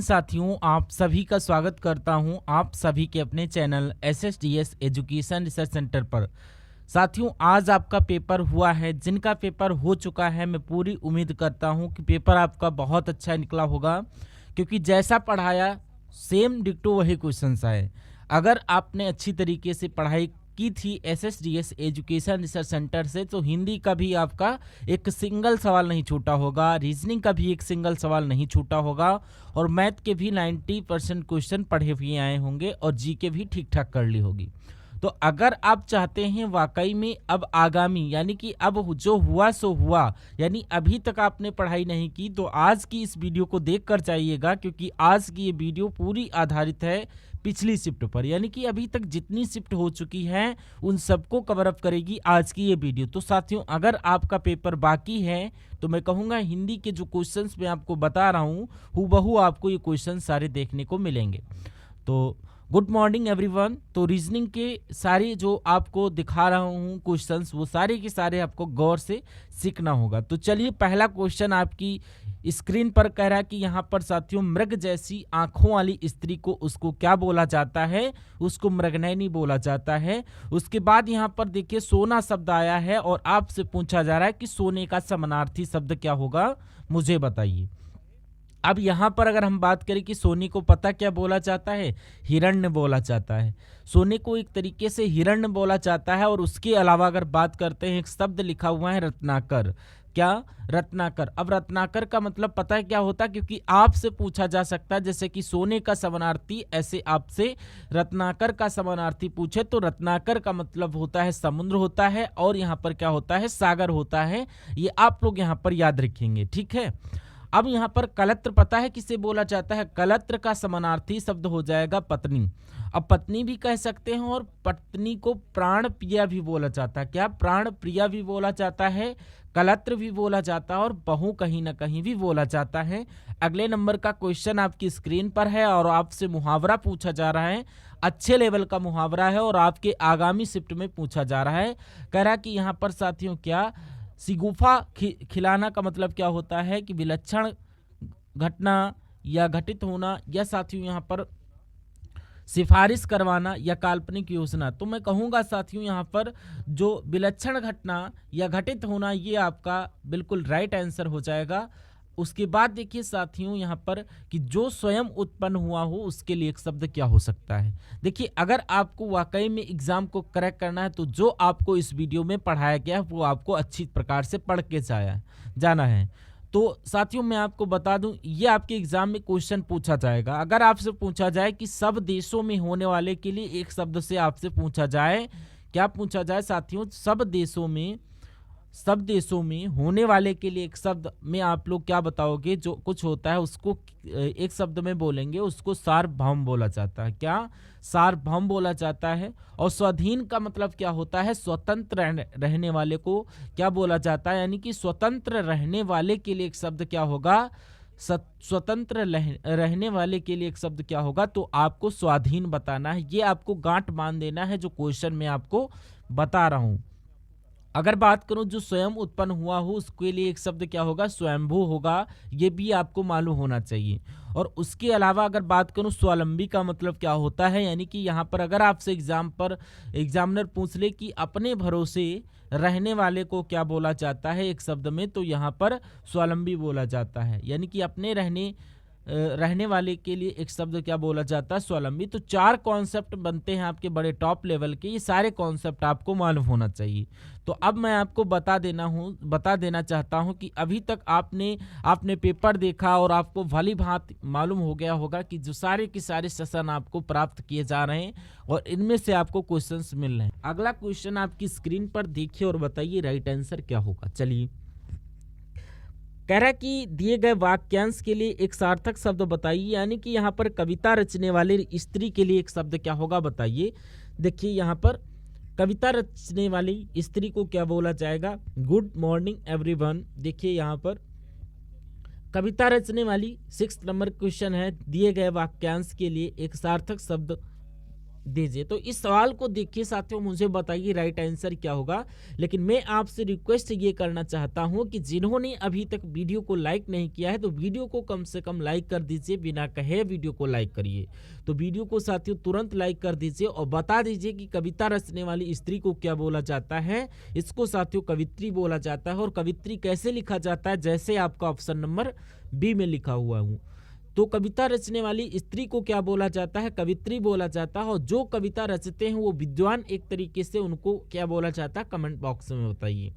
दिन साथियों, आप सभी का स्वागत करता हूं आप सभी के अपने channel SSDS education research centre पर। साथियों, आज आपका पेपर हुआ है। जिनका पेपर हो चुका है, मैं पूरी उम्मीद करता हूं कि पेपर आपका बहुत अच्छा निकला होगा, क्योंकि जैसा पढ़ाया सेम डिक्टो वही क्वेश्चंस आए। अगर आपने अच्छी तरीके से पढ़ाई की थी SSDS एजुकेशन रिसर्च सेंटर से, तो हिंदी का भी आपका एक सिंगल सवाल नहीं छूटा होगा, रीजनिंग का भी एक सिंगल सवाल नहीं छूटा होगा, और मैथ के भी 90% क्वेश्चन पढ़े हुए आए होंगे, और जीके भी ठीक ठाक कर ली होगी। तो अगर आप चाहते हैं वाकई में अब आगामी यानी कि अब जो हुआ सो हुआ, यानी अभी तक आपने पढ़ाई नहीं की, तो आज की इस वीडियो को देख कर जाइएगा, क्योंकि आज की ये वीडियो पूरी आधारित है पिछली शिफ्ट पर। यानी कि अभी तक जितनी शिफ्ट हो चुकी हैं उन सबको कवर अप करेगी आज की ये वीडियो। तो साथियों, अगर आपका पेपर बाकी है तो मैं कहूँगा हिंदी के जो क्वेश्चंस मैं आपको बता रहा हूँ हूबहू आपको ये क्वेश्चन सारे देखने को मिलेंगे। तो गुड मॉर्निंग एवरीवन। तो रीजनिंग के सारे जो आपको दिखा रहा हूँ क्वेश्चंस, वो सारे के सारे आपको गौर से सीखना होगा। तो चलिए, पहला क्वेश्चन आपकी स्क्रीन पर कह रहा है कि यहाँ पर साथियों, मृग जैसी आंखों वाली स्त्री को उसको क्या बोला जाता है? उसको मृगनयनी बोला जाता है। उसके बाद यहाँ पर देखिए सोना शब्द आया है, और आपसे पूछा जा रहा है कि सोने का समानार्थी शब्द क्या होगा, मुझे बताइए। अब यहाँ पर अगर हम बात करें कि सोने को पता क्या बोला जाता है? हिरण्य बोला जाता है। सोने को एक तरीके से हिरण्य बोला जाता है। और उसके अलावा अगर बात करते हैं, एक शब्द लिखा हुआ है रत्नाकर। क्या? रत्नाकर। अब रत्नाकर का मतलब पता है क्या होता है? क्योंकि आपसे पूछा जा सकता है, जैसे कि सोने का समानार्थी, ऐसे आपसे रत्नाकर का समानार्थी पूछे तो रत्नाकर का मतलब होता है समुद्र होता है, और यहाँ पर क्या होता है? सागर होता है। ये आप लोग यहाँ पर याद रखेंगे, ठीक है। अब यहाँ पर कलत्र पता है किसे बोला जाता है? कलत्र का समानार्थी शब्द हो जाएगा पत्नी। अब पत्नी भी कह सकते हैं, और पत्नी को प्राण प्रिया भी बोला जाता है। क्या? प्राण प्रिया भी बोला जाता है, कलत्र भी बोला जाता है, और बहू कहीं ना कहीं भी बोला जाता है। अगले नंबर का क्वेश्चन आपकी स्क्रीन पर है, और आपसे मुहावरा पूछा जा रहा है। अच्छे लेवल का मुहावरा है, और आपके आगामी शिफ्ट में पूछा जा रहा है। कह रहा है कि यहाँ पर साथियों, क्या सिगुफा खिलाना का मतलब क्या होता है? कि विलक्षण घटना या घटित होना, या साथियों यहाँ पर सिफारिश करवाना, या काल्पनिक योजना। तो मैं कहूँगा साथियों, यहाँ पर जो विलक्षण घटना या घटित होना, ये आपका बिल्कुल राइट आंसर हो जाएगा। उसके बाद देखिए साथियों यहाँ पर कि जो स्वयं उत्पन्न हुआ हो, उसके लिए एक शब्द क्या हो सकता है? देखिए, अगर आपको वाकई में एग्जाम को करेक्ट करना है, तो जो आपको इस वीडियो में पढ़ाया गया है वो आपको अच्छी प्रकार से पढ़ के जाना है। तो साथियों, मैं आपको बता दूं, ये आपके एग्जाम में क्वेश्चन पूछा जाएगा। अगर आपसे पूछा जाए कि सब देशों में होने वाले के लिए एक शब्द से आपसे पूछा जाए, क्या पूछा जाए साथियों? सब देशों में होने वाले के लिए एक शब्द में आप लोग क्या बताओगे? जो कुछ होता है उसको एक शब्द में बोलेंगे, उसको सार्वभौम बोला जाता है। क्या? सार्वभौम बोला जाता है। और स्वाधीन का मतलब क्या होता है? स्वतंत्र रहने वाले को क्या बोला जाता है? यानी कि स्वतंत्र रहने वाले के लिए एक शब्द क्या होगा? स्वतंत्र रहने वाले के लिए एक शब्द क्या होगा? तो आपको स्वाधीन बताना है। ये आपको गांठ बांध देना है, जो क्वेश्चन मैं आपको बता रहा हूं। अगर बात करूं जो स्वयं उत्पन्न हुआ हो, उसके लिए एक शब्द क्या होगा? स्वयंभू होगा। ये भी आपको मालूम होना चाहिए। और उसके अलावा अगर बात करूं स्वावलंबी का मतलब क्या होता है, यानी कि यहाँ पर अगर आपसे एग्जामिनर पूछ ले कि अपने भरोसे रहने वाले को क्या बोला जाता है एक शब्द में, तो यहाँ पर स्वावलंबी बोला जाता है। यानी कि अपने रहने वाले के लिए एक शब्द क्या बोला जाता है? स्वावलंबी। तो 4 कॉन्सेप्ट बनते हैं आपके बड़े टॉप लेवल के। ये सारे कॉन्सेप्ट आपको मालूम होना चाहिए। तो अब मैं आपको बता देना चाहता हूं कि अभी तक आपने पेपर देखा, और आपको भली भांति मालूम हो गया होगा कि जो सारे के सारे सेशन आपको प्राप्त किए जा रहे हैं, और इनमें से आपको क्वेश्चंस मिल रहे हैं। अगला क्वेश्चन आपकी स्क्रीन पर देखिए और बताइए राइट आंसर क्या होगा। चलिए, कह रहा है कि दिए गए वाक्यांश के लिए एक सार्थक शब्द बताइए। यानी कि यहाँ पर कविता रचने वाले स्त्री के लिए एक शब्द क्या होगा, बताइए। देखिए, यहाँ पर कविता रचने वाली स्त्री को क्या बोला जाएगा? Good morning everyone. देखिए, यहाँ पर कविता रचने वाली 6 नंबर क्वेश्चन है। दिए गए वाक्यांश के लिए एक सार्थक शब्द दीजिए। तो इस सवाल को देखिए साथियों, मुझे बताइए राइट आंसर क्या होगा। लेकिन मैं आपसे रिक्वेस्ट ये करना चाहता हूं कि जिन्होंने अभी तक वीडियो को लाइक नहीं किया है तो वीडियो को कम से कम लाइक कर दीजिए, बिना कहे वीडियो को लाइक करिए। तो वीडियो को साथियों तुरंत लाइक कर दीजिए और बता दीजिए कि कविता रचने वाली स्त्री को क्या बोला जाता है। इसको साथियों कवित्री बोला जाता है। और कवित्री कैसे लिखा जाता है, जैसे आपका ऑप्शन नंबर बी में लिखा हुआ हूँ। तो कविता रचने वाली स्त्री को क्या बोला जाता है, कवित्री बोला जाता है। और जो कविता रचते हैं वो विद्वान एक तरीके से, उनको क्या बोला जाता है, कमेंट बॉक्स में बताइए।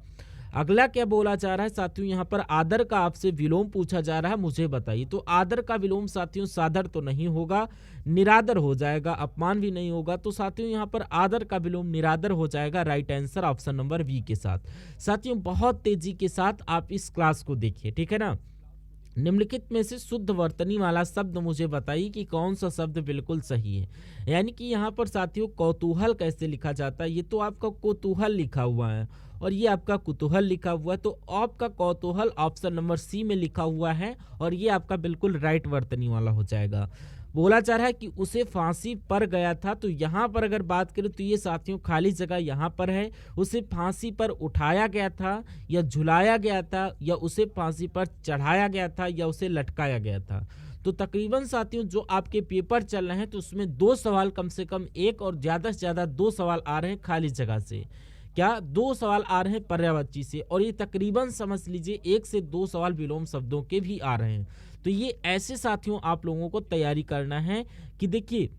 अगला क्या बोला जा रहा है साथियों, यहाँ पर आदर का आपसे विलोम पूछा जा रहा है, मुझे बताइए। तो आदर का विलोम साथियों सादर तो नहीं होगा, निरादर हो जाएगा, अपमान भी नहीं होगा। तो साथियों यहाँ पर आदर का विलोम निरादर हो जाएगा। Right answer option number B के साथ। साथियों बहुत तेजी के साथ आप इस क्लास को देखिए, ठीक है ना। निम्नलिखित में से शुद्ध वर्तनी वाला शब्द मुझे बताइए कि कौन सा शब्द बिल्कुल सही है। यानी कि यहाँ पर साथियों कौतूहल कैसे लिखा जाता है, ये तो आपका कौतूहल लिखा हुआ है और ये आपका कुतूहल लिखा हुआ है। तो आपका कौतूहल ऑप्शन नंबर सी में लिखा हुआ है और ये आपका बिल्कुल राइट वर्तनी वाला हो जाएगा। बोला जा रहा है कि उसे फांसी पर गया था। तो यहाँ पर अगर बात करें तो ये साथियों खाली जगह यहाँ पर है। उसे फांसी पर उठाया गया था या झुलाया गया था या उसे फांसी पर चढ़ाया गया था या उसे लटकाया गया था। तो तकरीबन साथियों जो आपके पेपर चल रहे हैं तो उसमें 2 सवाल कम से कम, एक और ज़्यादा से ज़्यादा 2 सवाल आ रहे हैं खाली जगह से। क्या 2 सवाल आ रहे हैं पर्यायवाची से, और ये तकरीबन समझ लीजिए 1 से 2 सवाल विलोम शब्दों के भी आ रहे हैं। तो ये ऐसे साथियों आप लोगों को तैयारी करना है कि देखिए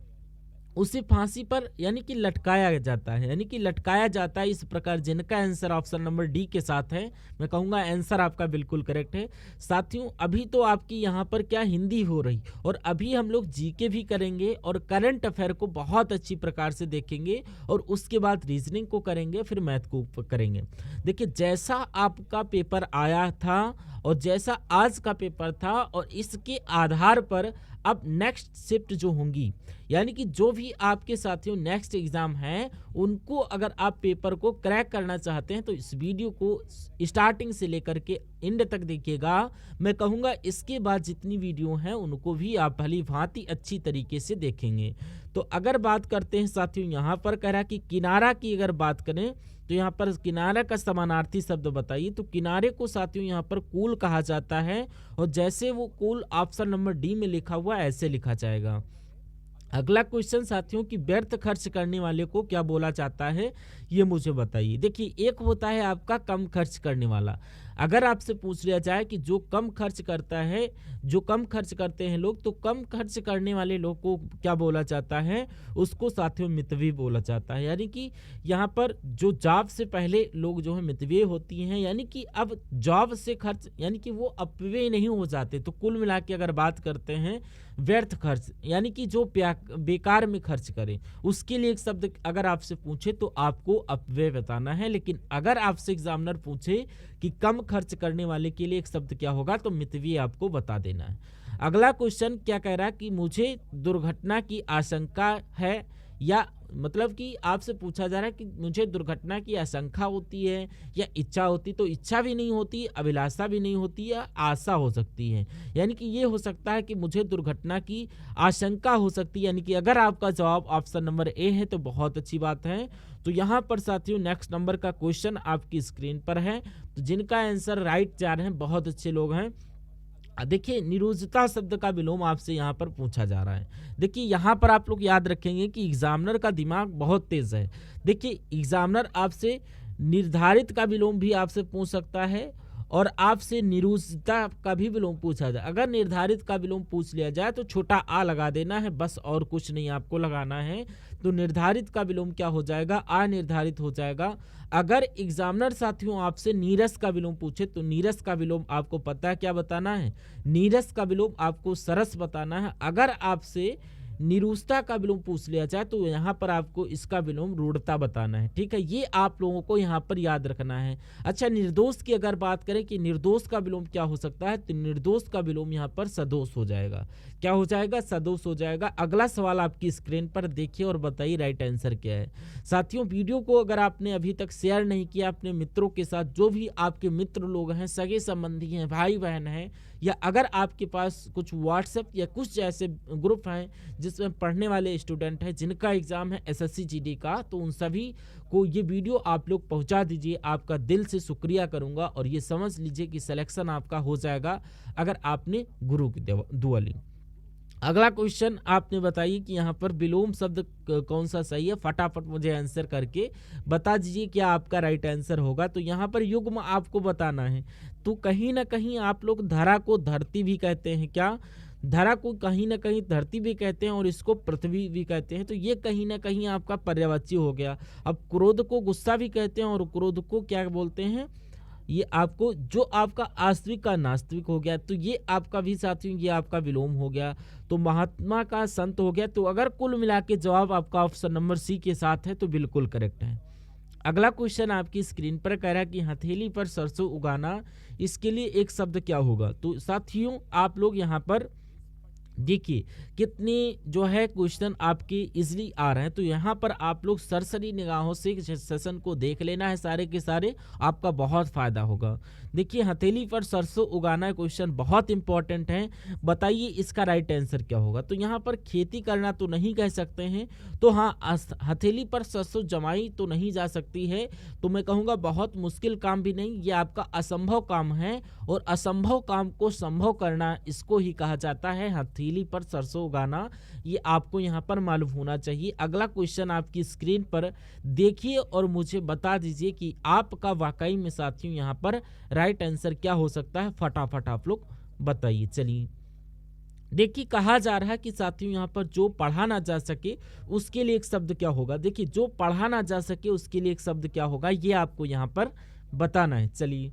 उसे फांसी पर यानी कि लटकाया जाता है, यानी कि लटकाया जाता है। इस प्रकार जिनका आंसर ऑप्शन नंबर डी के साथ है, मैं कहूँगा आंसर आपका बिल्कुल करेक्ट है। साथियों अभी तो आपकी यहाँ पर क्या हिंदी हो रही, और अभी हम लोग जीके भी करेंगे और करंट अफेयर को बहुत अच्छी प्रकार से देखेंगे और उसके बाद रीजनिंग को करेंगे, फिर मैथ को करेंगे। देखिए जैसा आपका पेपर आया था और जैसा आज का पेपर था, और इसके आधार पर अब नेक्स्ट शिफ्ट जो होंगी, यानी कि जो भी आपके साथियों नेक्स्ट एग्जाम हैं उनको अगर आप पेपर को क्रैक करना चाहते हैं तो इस वीडियो को स्टार्टिंग से लेकर के एंड तक देखिएगा। मैं कहूँगा इसके बाद जितनी वीडियो हैं उनको भी आप भली भांति अच्छी तरीके से देखेंगे। तो अगर बात करते हैं साथियों, यहाँ पर कह रहा कि किनारा की अगर बात करें तो यहाँ पर किनारा का समानार्थी शब्द बताइए। तो किनारे को साथियों यहाँ पर कूल कहा जाता है, और जैसे वो कूल ऑप्शन नंबर डी में लिखा हुआ ऐसे लिखा जाएगा। अगला क्वेश्चन साथियों कि व्यर्थ खर्च करने वाले को क्या बोला जाता है, ये मुझे बताइए। देखिए एक होता है आपका कम खर्च करने वाला। अगर आपसे पूछ लिया जाए कि जो कम खर्च करता है, जो कम खर्च करते हैं लोग, तो कम खर्च करने वाले लोग को क्या बोला जाता है, उसको साथियों मितव्यय बोला जाता है। यानी कि यहाँ पर जो जॉब से पहले लोग जो है मितव्यय होती हैं, यानी कि अब जॉब से खर्च यानी कि वो अपव्यय नहीं हो जाते। तो कुल मिला के अगर बात करते हैं व्यर्थ खर्च, यानी कि जो बेकार में खर्च करें, उसके लिए एक शब्द अगर आपसे पूछे तो आपको अपव्यय बताना है। लेकिन अगर आपसे एग्जामिनर पूछे कि कम खर्च करने वाले के लिए एक शब्द क्या होगा, तो मितव्यय आपको बता देना है। अगला क्वेश्चन क्या कह रहा है कि मुझे दुर्घटना की आशंका है, या मतलब कि आपसे पूछा जा रहा है कि मुझे दुर्घटना की आशंका होती है या इच्छा होती। तो इच्छा भी नहीं होती, अभिलाषा भी नहीं होती, या आशा हो सकती है। यानी कि ये हो सकता है कि मुझे दुर्घटना की आशंका हो सकती है। यानी कि अगर आपका जवाब ऑप्शन नंबर ए है तो बहुत अच्छी बात है। तो यहाँ पर साथियों नेक्स्ट नंबर का क्वेश्चन आपकी स्क्रीन पर है। तो जिनका आंसर राइट जा रहे हैं बहुत अच्छे लोग हैं। देखिए निरोजता शब्द का विलोम आपसे यहाँ पर पूछा जा रहा है। देखिए यहाँ पर आप लोग याद रखेंगे कि एग्जामिनर का दिमाग बहुत तेज है। देखिए एग्जामिनर आपसे निर्धारित का विलोम भी आपसे पूछ सकता है और आपसे निरोजता का भी विलोम पूछा जाए। अगर निर्धारित का विलोम पूछ लिया जाए तो छोटा आ लगा देना है, बस और कुछ नहीं आपको लगाना है। तो निर्धारित का विलोम क्या हो जाएगा, अनिर्धारित हो जाएगा। अगर एग्जामिनर साथियों आपसे नीरस का विलोम पूछे तो नीरस का विलोम आपको पता है क्या बताना है, नीरस का विलोम आपको सरस बताना है। अगर आपसे निरुष्टा का विलोम पूछ लिया जाए तो यहाँ पर आपको इसका विलोम रूढ़ता बताना है। ठीक है, ये आप लोगों को यहाँ पर याद रखना है। अच्छा निर्दोष की अगर बात करें कि निर्दोष का विलोम क्या हो सकता है, तो निर्दोष का विलोम यहाँ पर सदोष हो जाएगा। क्या हो जाएगा, सदोष हो जाएगा। अगला सवाल आपकी स्क्रीन पर देखिए और बताइए राइट आंसर क्या है। साथियों वीडियो को अगर आपने अभी तक शेयर नहीं किया अपने मित्रों के साथ, जो भी आपके मित्र लोग हैं, सगे संबंधी हैं, भाई बहन हैं, या अगर आपके पास कुछ व्हाट्सएप या कुछ ऐसे ग्रुप हैं जिसमें पढ़ने वाले स्टूडेंट हैं जिनका एग्ज़ाम है एसएससी जीडी का, तो उन सभी को ये वीडियो आप लोग पहुंचा दीजिए। आपका दिल से शुक्रिया करूंगा और ये समझ लीजिए कि सिलेक्शन आपका हो जाएगा अगर आपने गुरु की दुआ ली। अगला क्वेश्चन आपने बताइए कि यहाँ पर विलोम शब्द कौन सा सही है, फटाफट मुझे आंसर करके बता दीजिए क्या आपका राइट आंसर होगा। तो यहाँ पर युग्म आपको बताना है। तो कहीं ना कहीं आप लोग धरा को धरती भी कहते हैं, क्या धरा को कहीं ना कहीं धरती भी कहते हैं और इसको पृथ्वी भी कहते हैं, तो ये कहीं ना कहीं आपका पर्यायवाची हो गया। अब क्रोध को गुस्सा भी कहते हैं और क्रोध को क्या बोलते हैं, ये आपको जो आपका आस्तिक का नास्तिक हो गया, तो ये आपका भी साथियों ये आपका विलोम हो गया। तो महात्मा का संत हो गया। तो अगर कुल मिला के जवाब आपका ऑप्शन नंबर सी के साथ है तो बिल्कुल करेक्ट है। अगला क्वेश्चन आपकी स्क्रीन पर कह रहा है कि हथेली पर सरसों उगाना, इसके लिए एक शब्द क्या होगा। तो साथियों आप लोग यहाँ पर देखिए कितने जो है क्वेश्चन आपके इजीली आ रहे हैं। तो यहाँ पर आप लोग सरसरी निगाहों से सेशन को देख लेना है सारे के सारे, आपका बहुत फायदा होगा। देखिए हथेली पर सरसों उगाना क्वेश्चन बहुत इंपॉर्टेंट है। बताइए इसका राइट आंसर क्या होगा। तो यहाँ पर खेती करना तो नहीं कह सकते हैं, तो हाँ हथेली पर सरसों जमाई तो नहीं जा सकती है। तो मैं कहूँगा बहुत मुश्किल काम भी नहीं, ये आपका असंभव काम है और असंभव काम को संभव करना इसको ही कहा जाता है हथेली पर सरसों उगाना। ये आपको यहाँ पर मालूम होना चाहिए। अगला क्वेश्चन आपकी स्क्रीन पर देखिए और मुझे बता दीजिए कि आपका वाकई में साथियों यहाँ पर राइट आंसर क्या हो सकता है, फटाफट आप लोग बताइए। चलिए देखिए कहा जा रहा है कि साथियों यहाँ पर जो पढ़ा ना जा सके उसके लिए एक शब्द क्या होगा। देखिए जो पढ़ा ना जा सके उसके लिए एक शब्द क्या होगा, ये आपको यहाँ पर बताना है। चलिए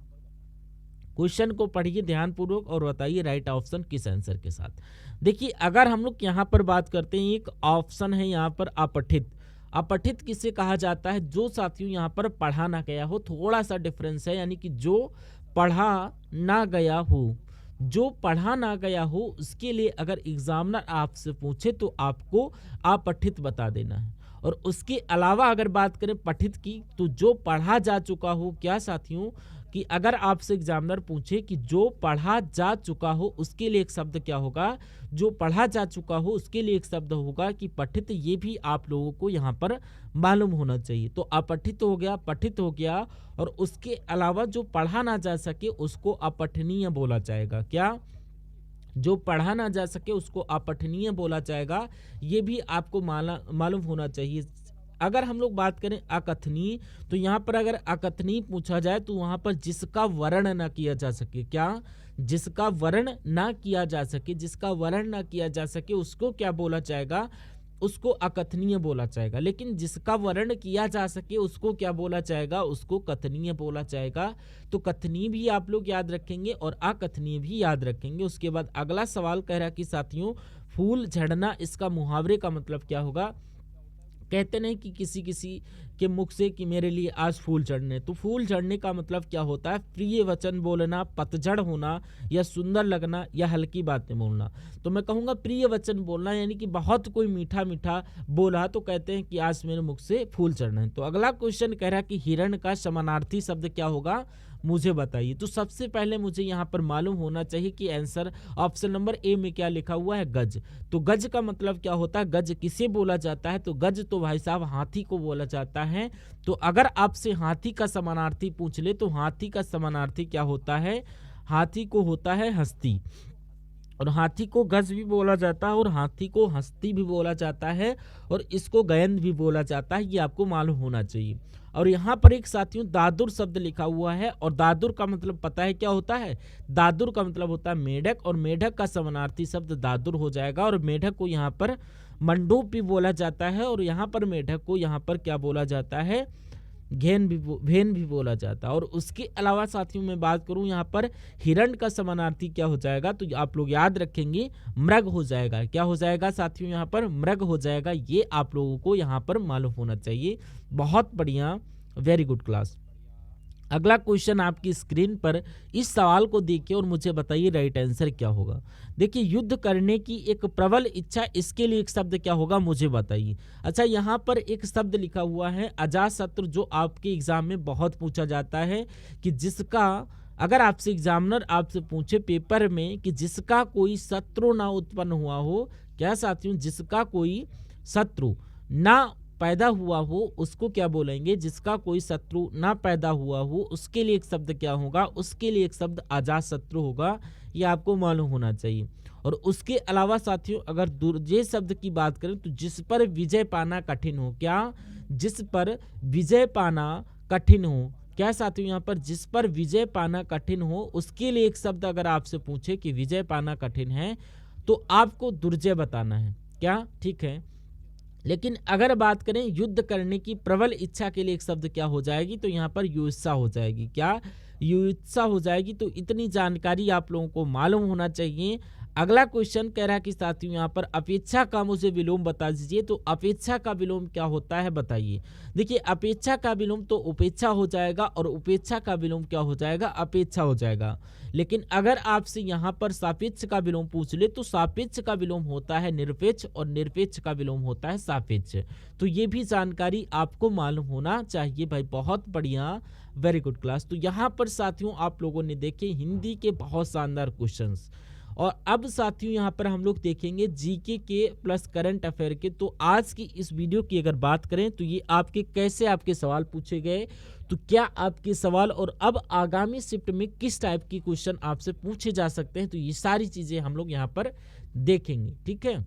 क्वेश्चन को पढ़िए ध्यानपूर्वक और बताइए राइट ऑप्शन किस आंसर के साथ। देखिए अगर हम लोग यहाँ पर बात करते हैं, एक ऑप्शन है यहाँ पर अपठित। अपठित किसे कहा जाता है, जो साथियों यहाँ पर पढ़ा ना गया हो, थोड़ा सा डिफरेंस है, यानी कि जो पढ़ा ना गया हो, जो पढ़ा ना गया हो उसके लिए अगर एग्जामिनर आपसे पूछे तो आपको अपठित बता देना है। और उसके अलावा अगर बात करें पठित की, तो जो पढ़ा जा चुका हो, क्या साथियों कि अगर आपसे एग्जामिनर पूछे कि जो पढ़ा जा चुका हो उसके लिए एक शब्द क्या होगा, जो पढ़ा जा चुका हो उसके लिए एक शब्द होगा कि पठित। ये भी आप लोगों को यहाँ पर मालूम होना चाहिए। तो अपठित हो गया, पठित हो गया, और उसके अलावा जो पढ़ा ना जा सके उसको अपठनीय बोला जाएगा। क्या, जो पढ़ा ना जा सके उसको अपठनीय बोला जाएगा। ये भी आपको मालूम होना चाहिए। अगर हम लोग बात करें अकथनीय, तो यहाँ पर अगर अकथनीय पूछा जाए तो वहाँ पर जिसका वर्ण ना किया जा सके, क्या, जिसका वर्ण ना किया जा सके, जिसका वर्ण ना किया जा सके उसको क्या बोला जाएगा, उसको अकथनीय बोला जाएगा। लेकिन जिसका वर्ण किया जा सके उसको क्या बोला जाएगा, उसको कथनीय बोला जाएगा। तो कथनीय भी आप लोग याद रखेंगे और अकथनीय भी याद रखेंगे। उसके बाद अगला सवाल कह रहा है कि साथियों फूल झड़ना, इसका मुहावरे का मतलब क्या होगा। कहते नहीं कि किसी किसी के मुख से कि मेरे लिए आज फूल चढ़ने, तो फूल चढ़ने का मतलब क्या होता है, प्रिय वचन बोलना, पतझड़ होना, या सुंदर लगना, या हल्की बातें बोलना। तो मैं कहूँगा प्रिय वचन बोलना, यानी कि बहुत कोई मीठा मीठा बोला तो कहते हैं कि आज मेरे मुख से फूल चढ़ना है। तो अगला क्वेश्चन कह रहा है कि हिरण का समानार्थी शब्द क्या होगा, मुझे बताइए। तो सबसे पहले मुझे यहाँ पर मालूम होना चाहिए कि आंसर ऑप्शन नंबर ए में क्या लिखा हुआ है, गज। तो गज का मतलब क्या होता है, गज किसे बोला जाता है, तो गज तो भाई साहब हाथी को बोला जाता है। तो अगर आपसे हाथी का समानार्थी पूछ ले तो हाथी का समानार्थी क्या होता है, हाथी को होता है हस्ती, और हाथी को गज भी बोला जाता है और हाथी को हस्ती भी बोला जाता है और इसको गयंद भी बोला जाता है। ये आपको मालूम होना चाहिए। और यहाँ पर एक साथियों दादुर शब्द लिखा हुआ है, और दादुर का मतलब पता है क्या होता है, दादुर का मतलब होता है मेढक, और मेढक का समानार्थी शब्द दादुर हो जाएगा। और मेढक को यहाँ पर मंडूप भी बोला जाता है, और यहाँ पर मेढक को यहाँ पर क्या बोला जाता है, भेन भी बोला जाता है। और उसके अलावा साथियों मैं बात करूं यहाँ पर हिरण का समानार्थी क्या हो जाएगा, तो आप लोग याद रखेंगे मृग हो जाएगा। क्या हो जाएगा साथियों, यहाँ पर मृग हो जाएगा। ये आप लोगों को यहाँ पर मालूम होना चाहिए। बहुत बढ़िया, वेरी गुड क्लास। अगला क्वेश्चन आपकी स्क्रीन पर, इस सवाल को देखिए और मुझे बताइए राइट आंसर क्या होगा। देखिए युद्ध करने की एक प्रबल इच्छा, इसके लिए एक शब्द क्या होगा, मुझे बताइए। अच्छा यहाँ पर एक शब्द लिखा हुआ है अजातशत्रु, जो आपके एग्जाम में बहुत पूछा जाता है कि जिसका अगर आपसे एग्जामिनर आपसे पूछे पेपर में कि जिसका कोई शत्रु ना उत्पन्न हुआ हो, क्या साथियों, जिसका कोई शत्रु ना पैदा हुआ हो उसको क्या बोलेंगे, जिसका कोई शत्रु ना पैदा हुआ हो उसके लिए एक शब्द क्या होगा, उसके लिए एक शब्द अजात शत्रु होगा। ये आपको मालूम होना चाहिए। और उसके अलावा साथियों अगर दुर्जय शब्द की बात करें तो जिस पर विजय पाना कठिन हो, क्या, जिस पर विजय पाना कठिन हो, क्या साथियों, यहाँ पर जिस पर विजय पाना कठिन हो उसके लिए एक शब्द अगर आपसे पूछे कि विजय पाना कठिन है तो आपको दुर्जय बताना है, क्या, ठीक है। लेकिन अगर बात करें युद्ध करने की प्रबल इच्छा के लिए एक शब्द क्या हो जाएगी, तो यहाँ पर युत्सा हो जाएगी, क्या, युत्सा हो जाएगी। तो इतनी जानकारी आप लोगों को मालूम होना चाहिए। अगला क्वेश्चन कह रहा है कि साथियों यहाँ पर अपेक्षा का मुझे विलोम बता दीजिए। तो अपेक्षा का विलोम क्या होता है बताइए। देखिए अपेक्षा का विलोम तो उपेक्षा हो जाएगा और उपेक्षा का विलोम क्या हो जाएगा, अपेक्षा हो जाएगा। लेकिन अगर आपसे यहाँ पर सापेक्ष का विलोम पूछ ले तो सापेक्ष का विलोम होता है निरपेक्ष और निरपेक्ष का विलोम होता है सापेक्ष। तो ये भी जानकारी आपको मालूम होना चाहिए भाई। बहुत बढ़िया, वेरी गुड क्लास। तो यहाँ पर साथियों आप लोगों ने देखे हिंदी के बहुत शानदार क्वेश्चंस। और अब साथियों यहाँ पर हम लोग देखेंगे जीके के प्लस करंट अफेयर के। तो आज की इस वीडियो की अगर बात करें तो ये आपके कैसे आपके सवाल पूछे गए, तो क्या आपके सवाल और अब आगामी शिफ्ट में किस टाइप की क्वेश्चन आपसे पूछे जा सकते हैं, तो ये सारी चीजें हम लोग यहाँ पर देखेंगे, ठीक है।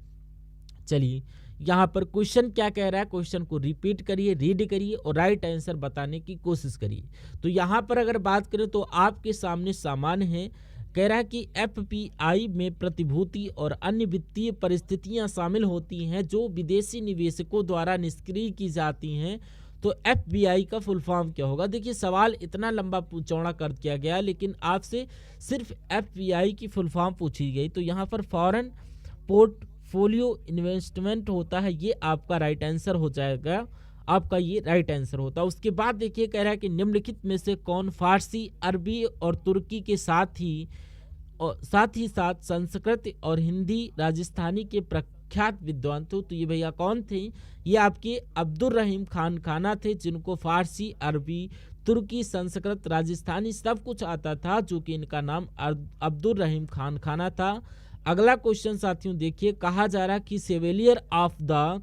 चलिए यहाँ पर क्वेश्चन क्या कह रहा है, क्वेश्चन को रिपीट करिए, रीड करिए और राइट आंसर बताने की कोशिश करिए। तो यहाँ पर अगर बात करें तो आपके सामने सामान्य है, कह रहा है कि एफपीआई में प्रतिभूति और अन्य वित्तीय परिस्थितियां शामिल होती हैं जो विदेशी निवेशकों द्वारा निष्क्रिय की जाती हैं। तो एफबीआई का फुल फॉर्म क्या होगा। देखिए सवाल इतना लंबा चौड़ा कर दिया गया लेकिन आपसे सिर्फ एफबीआई की फुल फॉर्म पूछी गई। तो यहाँ पर फॉरेन पोर्टफोलियो इन्वेस्टमेंट होता है, ये आपका राइट आंसर हो जाएगा, आपका ये राइट आंसर होता है। उसके बाद देखिए कह रहा है कि निम्नलिखित में से कौन फारसी, अरबी और तुर्की के साथ ही संस्कृत और हिंदी राजस्थानी के प्रख्यात विद्वान थे। तो ये भैया कौन थे, ये आपके अब्दुल रहीम खान खाना थे, जिनको फारसी, अरबी, तुर्की, संस्कृत, राजस्थानी सब कुछ आता था, जो कि इनका नाम अब्दुल रहीम खान खाना था। अगला क्वेश्चन साथियों देखिए, कहा जा रहा कि सेवेलियर ऑफ द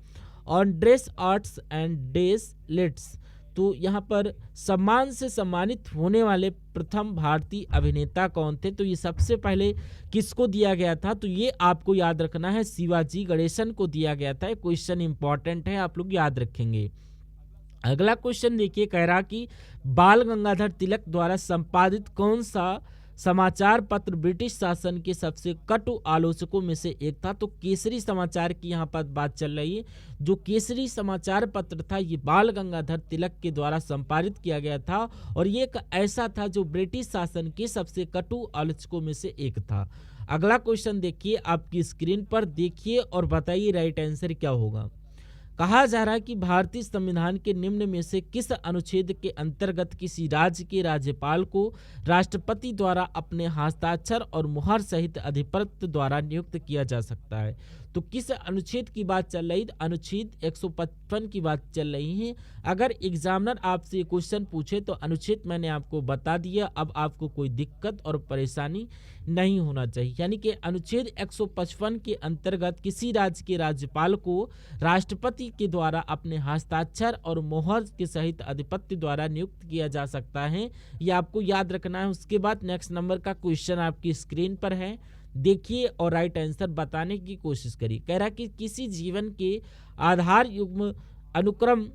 ऑनड्रेस आर्ट्स एंड डेस लिट्स, तो यहाँ पर सम्मान से सम्मानित होने वाले प्रथम भारतीय अभिनेता कौन थे। तो ये सबसे पहले किसको दिया गया था, तो ये आपको याद रखना है, शिवाजी गणेशन को दिया गया था। क्वेश्चन इंपॉर्टेंट है, आप लोग याद रखेंगे। अगला क्वेश्चन देखिए, कह रहा कि बाल गंगाधर तिलक द्वारा संपादित कौन सा समाचार पत्र ब्रिटिश शासन के सबसे कटु आलोचकों में से एक था। तो केसरी समाचार की यहाँ पर बात चल रही है। जो केसरी समाचार पत्र था ये बाल गंगाधर तिलक के द्वारा संपादित किया गया था और ये एक ऐसा था जो ब्रिटिश शासन के सबसे कटु आलोचकों में से एक था। अगला क्वेश्चन देखिए, आपकी स्क्रीन पर देखिए और बताइए राइट आंसर क्या होगा। कहा जा रहा है कि भारतीय संविधान के निम्न में से किस अनुच्छेद के अंतर्गत किसी राज्य के राज्यपाल को राष्ट्रपति द्वारा अपने हस्ताक्षर और मुहर सहित अधिपति द्वारा नियुक्त किया जा सकता है। तो किस अनुच्छेद की बात चल रही है, अनुच्छेद 155 की बात चल रही है। अगर एग्जामिनर आपसे क्वेश्चन पूछे तो अनुच्छेद मैंने आपको बता दिया, अब आपको कोई दिक्कत और परेशानी नहीं होना चाहिए। यानी कि अनुच्छेद 155 के अंतर्गत किसी राज्य के राज्यपाल को राष्ट्रपति के द्वारा अपने हस्ताक्षर और मोहर के सहित अधिपति द्वारा नियुक्त किया जा सकता है, यह आपको याद रखना है। उसके बाद नेक्स्ट नंबर का क्वेश्चन आपकी स्क्रीन पर है, देखिए और राइट आंसर बताने की कोशिश करिए। कह रहा कि किसी जीवन के आधार युग्म अनुक्रम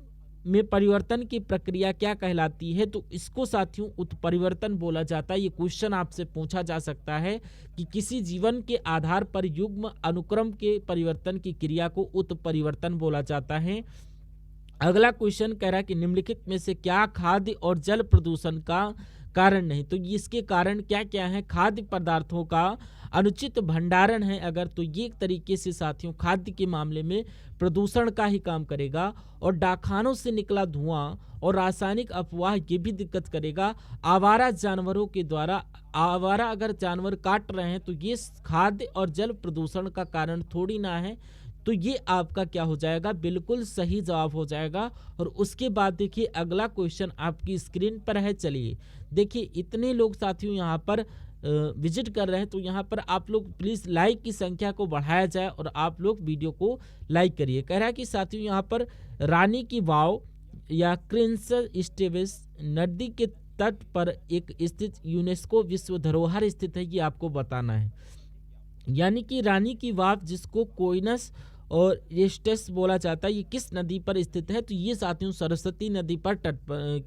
में परिवर्तन की प्रक्रिया क्या कहलाती है। तो इसको साथियों उत्परिवर्तन बोला जाता है। ये क्वेश्चन आपसे पूछा जा सकता है कि किसी जीवन के आधार पर युग्म अनुक्रम के परिवर्तन की क्रिया को उत्परिवर्तन बोला जाता है। अगला क्वेश्चन कह रहा है कि निम्नलिखित में से क्या खाद्य और जल प्रदूषण का कारण नहीं। तो इसके कारण क्या क्या है, खाद्य पदार्थों का अनुचित भंडारण है अगर, तो ये एक तरीके से साथियों खाद्य के मामले में प्रदूषण का ही काम करेगा। और डाकखानों से निकला धुआं और रासायनिक अफवाह ये भी दिक्कत करेगा। आवारा जानवरों के द्वारा, आवारा अगर जानवर काट रहे हैं तो ये खाद्य और जल प्रदूषण का कारण थोड़ी ना है। तो ये आपका क्या हो जाएगा, बिल्कुल सही जवाब हो जाएगा। और उसके बाद देखिए अगला क्वेश्चन आपकी स्क्रीन पर है। चलिए देखिए इतने लोग साथियों यहाँ पर विजिट कर रहे हैं, तो यहाँ पर आप लोग प्लीज़ लाइक की संख्या को बढ़ाया जाए और आप लोग वीडियो को लाइक करिए। कह रहा है कि साथियों यहाँ पर रानी की वाव या क्रिंस स्टेविस नदी के तट पर एक स्थित यूनेस्को विश्व धरोहर स्थित है, ये आपको बताना है। यानी कि रानी की वाव जिसको कोइनस और रेस्टस बोला जाता है, ये किस नदी पर स्थित है, तो ये साथियों सरस्वती नदी पर तट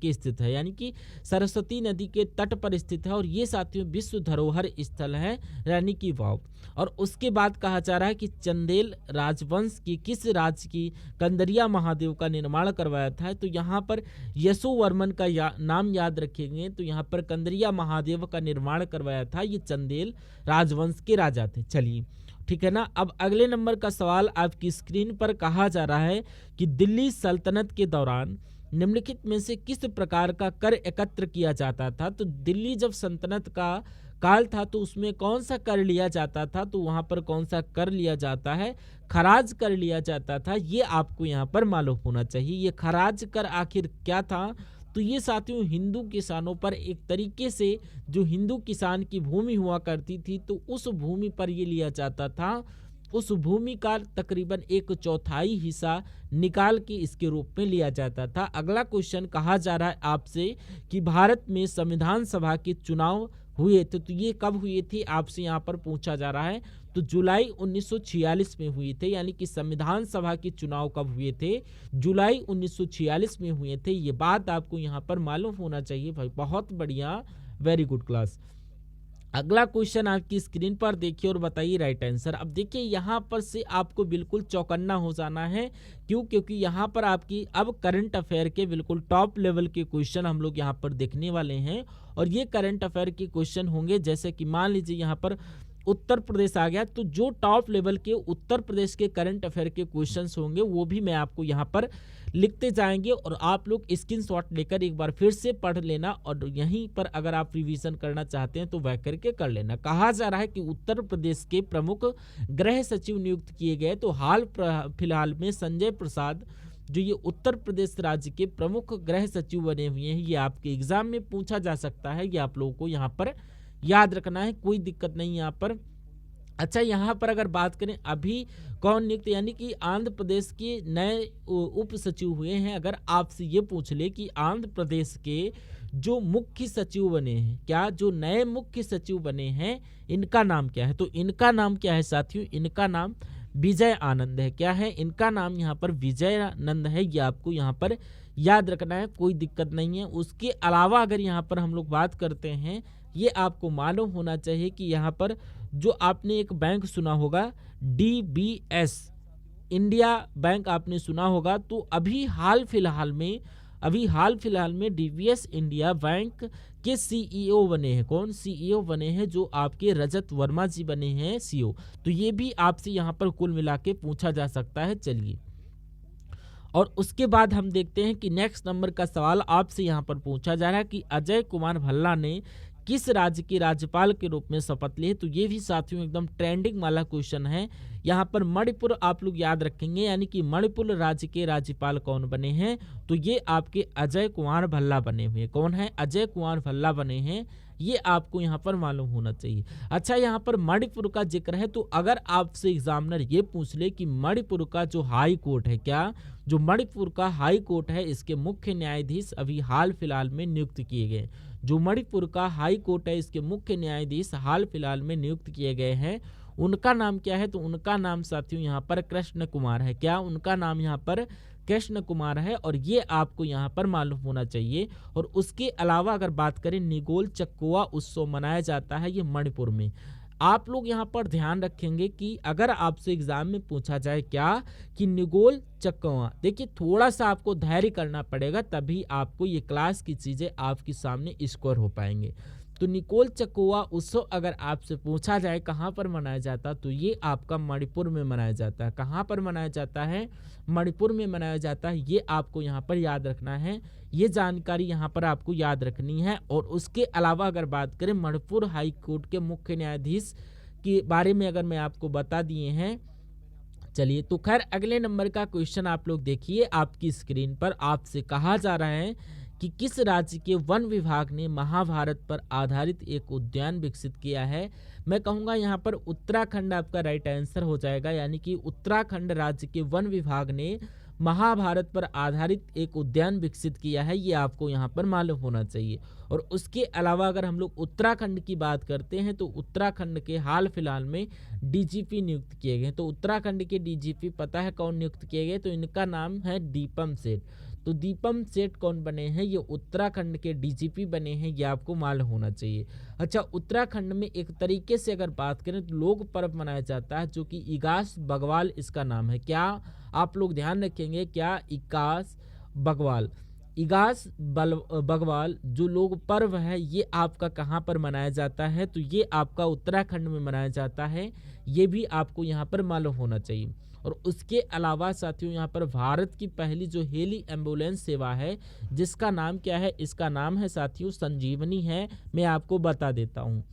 के स्थित है, यानी कि सरस्वती नदी के तट पर स्थित है। और ये साथियों विश्व धरोहर स्थल है रानी की वाव। और उसके बाद कहा जा रहा है कि चंदेल राजवंश की किस राज्य की कंदरिया महादेव का निर्माण करवाया था, तो यहाँ पर यशोवर्मन का नाम याद रखेंगे, तो यहाँ पर कंदरिया महादेव का निर्माण करवाया था ये चंदेल राजवंश के राजा थे। चलिए ठीक है ना। अब अगले नंबर का सवाल आपकी स्क्रीन पर कहा जा रहा है कि दिल्ली सल्तनत के दौरान निम्नलिखित में से किस प्रकार का कर एकत्र किया जाता था। तो दिल्ली जब सल्तनत का काल था तो उसमें कौन सा कर लिया जाता था, तो वहां पर कौन सा कर लिया जाता है, खराज कर लिया जाता था। ये आपको यहाँ पर मालूम होना चाहिए। ये खराज कर आखिर क्या था, तो ये साथियों हिंदू किसानों पर एक तरीके से जो हिंदू किसान की भूमि हुआ करती थी, तो उस भूमि पर ये लिया जाता था। उस भूमि का तकरीबन 1/4 हिस्सा निकाल के इसके रूप में लिया जाता था। अगला क्वेश्चन कहा जा रहा है आपसे कि भारत में संविधान सभा के चुनाव हुए थे, तो ये कब हुए थे आपसे यहाँ पर पूछा जा रहा है। तो जुलाई 1946 में हुए थे, यानी कि संविधान सभा के चुनाव कब हुए थे, जुलाई 1946 में हुए थे। ये बात आपको यहाँ पर मालूम होना चाहिए भाई। बहुत बढ़िया, वेरी गुड क्लास। अगला क्वेश्चन आपकी स्क्रीन पर देखिए और बताइए राइट आंसर। अब देखिए यहाँ पर से आपको बिल्कुल चौकन्ना हो जाना है। क्यों? क्योंकि यहाँ पर आपकी अब करंट अफेयर के बिल्कुल टॉप लेवल के क्वेश्चन हम लोग यहाँ पर देखने वाले हैं। और ये करंट अफेयर के क्वेश्चन होंगे, जैसे कि मान लीजिए यहाँ पर उत्तर प्रदेश आ गया, तो जो टॉप लेवल के उत्तर प्रदेश के करंट अफेयर के क्वेश्चंस होंगे वो भी मैं आपको यहाँ पर लिखते जाएंगे और आप लोग स्क्रीनशॉट लेकर एक बार फिर से पढ़ लेना। और यहीं पर अगर आप रिवीजन करना चाहते हैं तो वह करके कर लेना। कहा जा रहा है कि उत्तर प्रदेश के प्रमुख गृह सचिव नियुक्त किए गए, तो हाल फिलहाल में संजय प्रसाद जो ये उत्तर प्रदेश राज्य के प्रमुख गृह सचिव बने हुए हैं, ये आपके एग्जाम में पूछा जा सकता है। ये आप लोगों को यहाँ पर याद रखना है, कोई दिक्कत नहीं यहाँ पर। अच्छा, यहाँ पर अगर बात करें अभी कौन नियुक्त, यानी कि आंध्र प्रदेश के नए उप सचिव हुए हैं। अगर आपसे ये पूछ ले कि आंध्र प्रदेश के जो मुख्य सचिव बने हैं, क्या जो नए मुख्य सचिव बने हैं इनका नाम क्या है, तो इनका नाम क्या है साथियों, इनका नाम विजय आनंद है। क्या है इनका नाम, यहाँ पर विजय आनंद है। ये आपको यहाँ पर याद रखना है, कोई दिक्कत नहीं है। उसके अलावा अगर यहाँ पर हम लोग बात करते हैं, ये आपको मालूम होना चाहिए कि यहाँ पर जो आपने एक बैंक सुना होगा DBS इंडिया बैंक आपने सुना होगा, तो अभी हाल फिलहाल में DBS इंडिया बैंक के CEO बने हैं। कौन CEO बने हैं, जो आपके रजत वर्मा जी बने हैं CEO। तो ये भी आपसे यहाँ पर कुल मिला के पूछा जा सकता है। चलिए, और उसके बाद हम देखते हैं कि नेक्स्ट नंबर का सवाल आपसे यहाँ पर पूछा जा रहा है कि अजय कुमार भल्ला ने किस राज्य के राज्यपाल के रूप में शपथ ली है। तो ये भी साथियों एकदम ट्रेंडिंग वाला क्वेश्चन है। यहाँ पर मणिपुर आप लोग याद रखेंगे, यानी कि मणिपुर राज्य के राज्यपाल कौन बने हैं, तो ये आपके अजय कुमार भल्ला बने हुए। कौन है, अजय कुमार भल्ला बने हैं। ये आपको यहाँ पर मालूम होना चाहिए। अच्छा, यहाँ पर मणिपुर का जिक्र है, तो अगर आपसे एग्जामिनर ये पूछ ले कि मणिपुर का जो हाई कोर्ट है, क्या जो मणिपुर का हाई कोर्ट है, इसके मुख्य न्यायाधीश अभी हाल फिलहाल में नियुक्त किए गए। जो मणिपुर का हाई कोर्ट है, इसके मुख्य न्यायाधीश हाल फिलहाल में नियुक्त किए गए हैं, उनका नाम क्या है, तो उनका नाम साथियों यहाँ पर कृष्ण कुमार है। क्या उनका नाम यहाँ पर कृष्ण कुमार है, और ये आपको यहाँ पर मालूम होना चाहिए। और उसके अलावा अगर बात करें, निगोल चक्कोआ उत्सव मनाया जाता है ये मणिपुर में। आप लोग यहाँ पर ध्यान रखेंगे कि अगर आपसे एग्जाम में पूछा जाए क्या कि निगोल चक्कोआ, देखिए थोड़ा सा आपको धैर्य करना पड़ेगा, तभी आपको ये क्लास की चीज़ें आपके सामने स्कोर हो पाएंगे। तो निकोल चक्कोआ उत्सव अगर आपसे पूछा जाए कहाँ पर मनाया जाता, तो ये आपका मणिपुर में मनाया जाता है। कहाँ पर मनाया जाता है, मणिपुर में मनाया जाता है। ये आपको यहाँ पर याद रखना है, ये जानकारी यहाँ पर आपको याद रखनी है। और उसके अलावा अगर बात करें मणिपुर हाई कोर्ट के मुख्य न्यायाधीश के बारे में अगर मैं आपको बता दिए हैं, चलिए, तो खैर अगले नंबर का क्वेश्चन आप लोग देखिए आपकी स्क्रीन पर। आपसे कहा जा रहा है कि किस राज्य के वन विभाग ने महाभारत पर आधारित एक उद्यान विकसित किया है। मैं कहूँगा यहाँ पर उत्तराखंड आपका राइट आंसर हो जाएगा, यानी कि उत्तराखंड राज्य के वन विभाग ने महाभारत पर आधारित एक उद्यान विकसित किया है, ये आपको यहाँ पर मालूम होना चाहिए। और उसके अलावा अगर हम लोग उत्तराखंड की बात करते हैं तो उत्तराखंड के हाल फिलहाल में डीजीपी नियुक्त किए गए। तो उत्तराखंड के डीजीपी पता है कौन नियुक्त किए गए, तो इनका नाम है दीपम सेठ। तो दीपम सेठ कौन बने हैं, ये उत्तराखंड के डीजीपी बने हैं, ये आपको मालूम होना चाहिए। अच्छा, उत्तराखंड में एक तरीके से अगर बात करें तो लोक पर्व मनाया जाता है जो कि इगास बगवाल इसका नाम है। क्या आप लोग ध्यान रखेंगे, क्या इगास बगवाल, इगास बगवाल जो लोक पर्व है ये आपका कहाँ पर मनाया जाता है, तो ये आपका उत्तराखंड में मनाया जाता है, ये भी आपको यहाँ पर मालूम होना चाहिए। और उसके अलावा साथियों यहाँ पर भारत की पहली जो हेली एम्बुलेंस सेवा है जिसका नाम क्या है, इसका नाम है साथियों संजीवनी है, मैं आपको बता देता हूँ।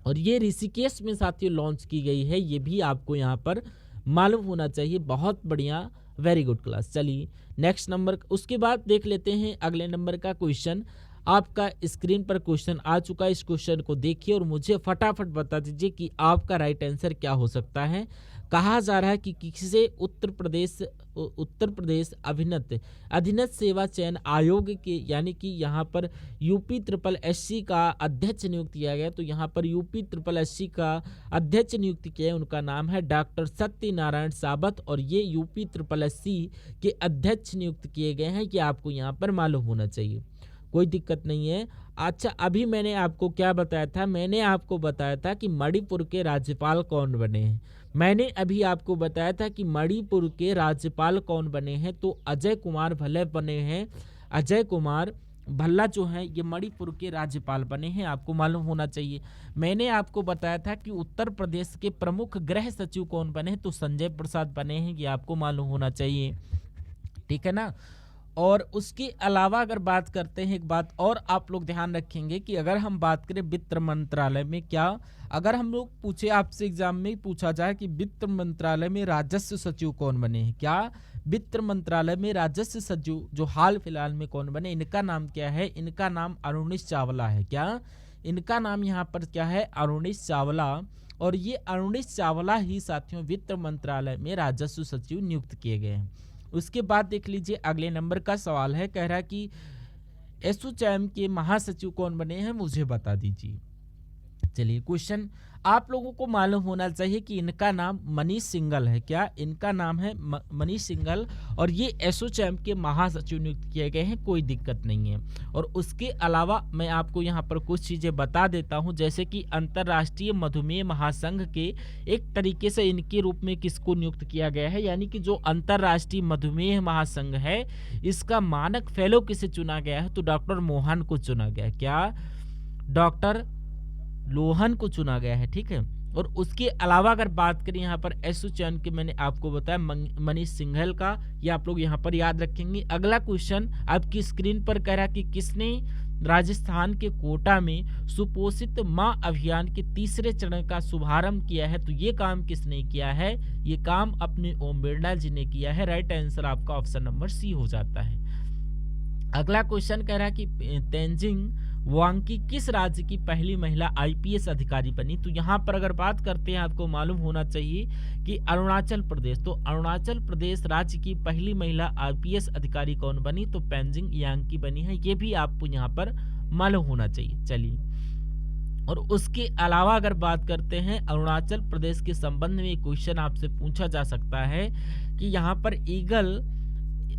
और ये ऋषिकेश में साथियों लॉन्च की गई है, ये भी आपको यहाँ पर मालूम होना चाहिए। बहुत बढ़िया, वेरी गुड क्लास। चलिए नेक्स्ट नंबर, उसके बाद देख लेते हैं अगले नंबर का क्वेश्चन। आपका स्क्रीन पर क्वेश्चन आ चुका है, इस क्वेश्चन को देखिए और मुझे फटाफट बता दीजिए कि आपका राइट आंसर क्या हो सकता है। कहा जा रहा है कि किसे उत्तर प्रदेश अधीनस्थ सेवा चयन आयोग के, यानी कि यहाँ पर UPSSC का अध्यक्ष नियुक्त किया गया। तो यहाँ पर UPSSC का अध्यक्ष नियुक्त किया, उनका नाम है डॉक्टर सत्यनारायण सावत और ये UPSSC के अध्यक्ष नियुक्त किए गए हैं, ये आपको यहाँ पर मालूम होना चाहिए, कोई दिक्कत नहीं है। अच्छा, अभी मैंने आपको क्या बताया था, मैंने आपको बताया था कि मणिपुर के राज्यपाल कौन बने हैं। मैंने अभी आपको बताया था कि मणिपुर के राज्यपाल कौन बने हैं, तो अजय कुमार भल्ला बने हैं। अजय कुमार भल्ला जो हैं ये मणिपुर के राज्यपाल बने हैं, आपको मालूम होना चाहिए। मैंने आपको बताया था कि उत्तर प्रदेश के प्रमुख गृह सचिव कौन बने हैं, तो संजय प्रसाद बने हैं, ये आपको मालूम होना चाहिए, ठीक है ना। और उसके अलावा अगर बात करते हैं, एक बात और आप लोग ध्यान रखेंगे कि अगर हम बात करें वित्त मंत्रालय में, क्या अगर हम लोग पूछे आपसे एग्जाम में पूछा जाए कि वित्त मंत्रालय में राजस्व सचिव कौन बने हैं, क्या वित्त मंत्रालय में राजस्व सचिव जो हाल फिलहाल में कौन बने, इनका नाम क्या है, इनका नाम अरुणेश चावला है। क्या इनका नाम यहाँ पर क्या है, अरुणेश चावला। और ये अरुणेश चावला ही साथियों वित्त मंत्रालय में राजस्व सचिव नियुक्त किए गए हैं। उसके बाद देख लीजिए अगले नंबर का सवाल है, कह रहा है कि एसोचैम के महासचिव कौन बने हैं, मुझे बता दीजिए। चलिए, क्वेश्चन आप लोगों को मालूम होना चाहिए कि इनका नाम मनीष सिंघल है। क्या इनका नाम है मनीष सिंघल और ये एसोचैम के महासचिव नियुक्त किए गए हैं, कोई दिक्कत नहीं है। और उसके अलावा मैं आपको यहाँ पर कुछ चीज़ें बता देता हूँ, जैसे कि अंतर्राष्ट्रीय मधुमेह महासंघ के एक तरीके से इनके रूप में किसको नियुक्त किया गया है, यानी कि जो अंतर्राष्ट्रीय मधुमेह महासंघ है इसका मानक फेलो किसे चुना गया है, तो डॉक्टर मोहन को चुना गया है। क्या डॉक्टर लोहन को चुना गया है, ठीक है। और उसके अलावा अगर बात करें यहाँ पर एसोचैम के, मैंने आपको बताया मनीष सिंघल का, ये आप लोग यहाँ पर याद रखेंगे। अगला क्वेश्चन आपकी स्क्रीन पर कह रहा है कि किसने राजस्थान के कोटा में सुपोषित माँ अभियान के तीसरे चरण का शुभारंभ किया है, तो ये काम किसने किया है, ये काम अपने ओम बिरला जी ने किया है। राइट आंसर आपका ऑप्शन नंबर सी हो जाता है। अगला क्वेश्चन कह रहा है कि तेंजिंग वांकी किस राज्य की पहली महिला IPS अधिकारी बनी, तो यहाँ पर अगर बात करते हैं आपको मालूम होना चाहिए कि अरुणाचल प्रदेश, तो अरुणाचल प्रदेश राज्य की पहली महिला IPS अधिकारी कौन बनी, तो पेंजिंग यांकी बनी है, ये भी आपको यहाँ पर मालूम होना चाहिए। चलिए, और उसके अलावा अगर बात करते हैं अरुणाचल प्रदेश के संबंध में क्वेश्चन आपसे पूछा जा सकता है कि यहाँ पर ईगल,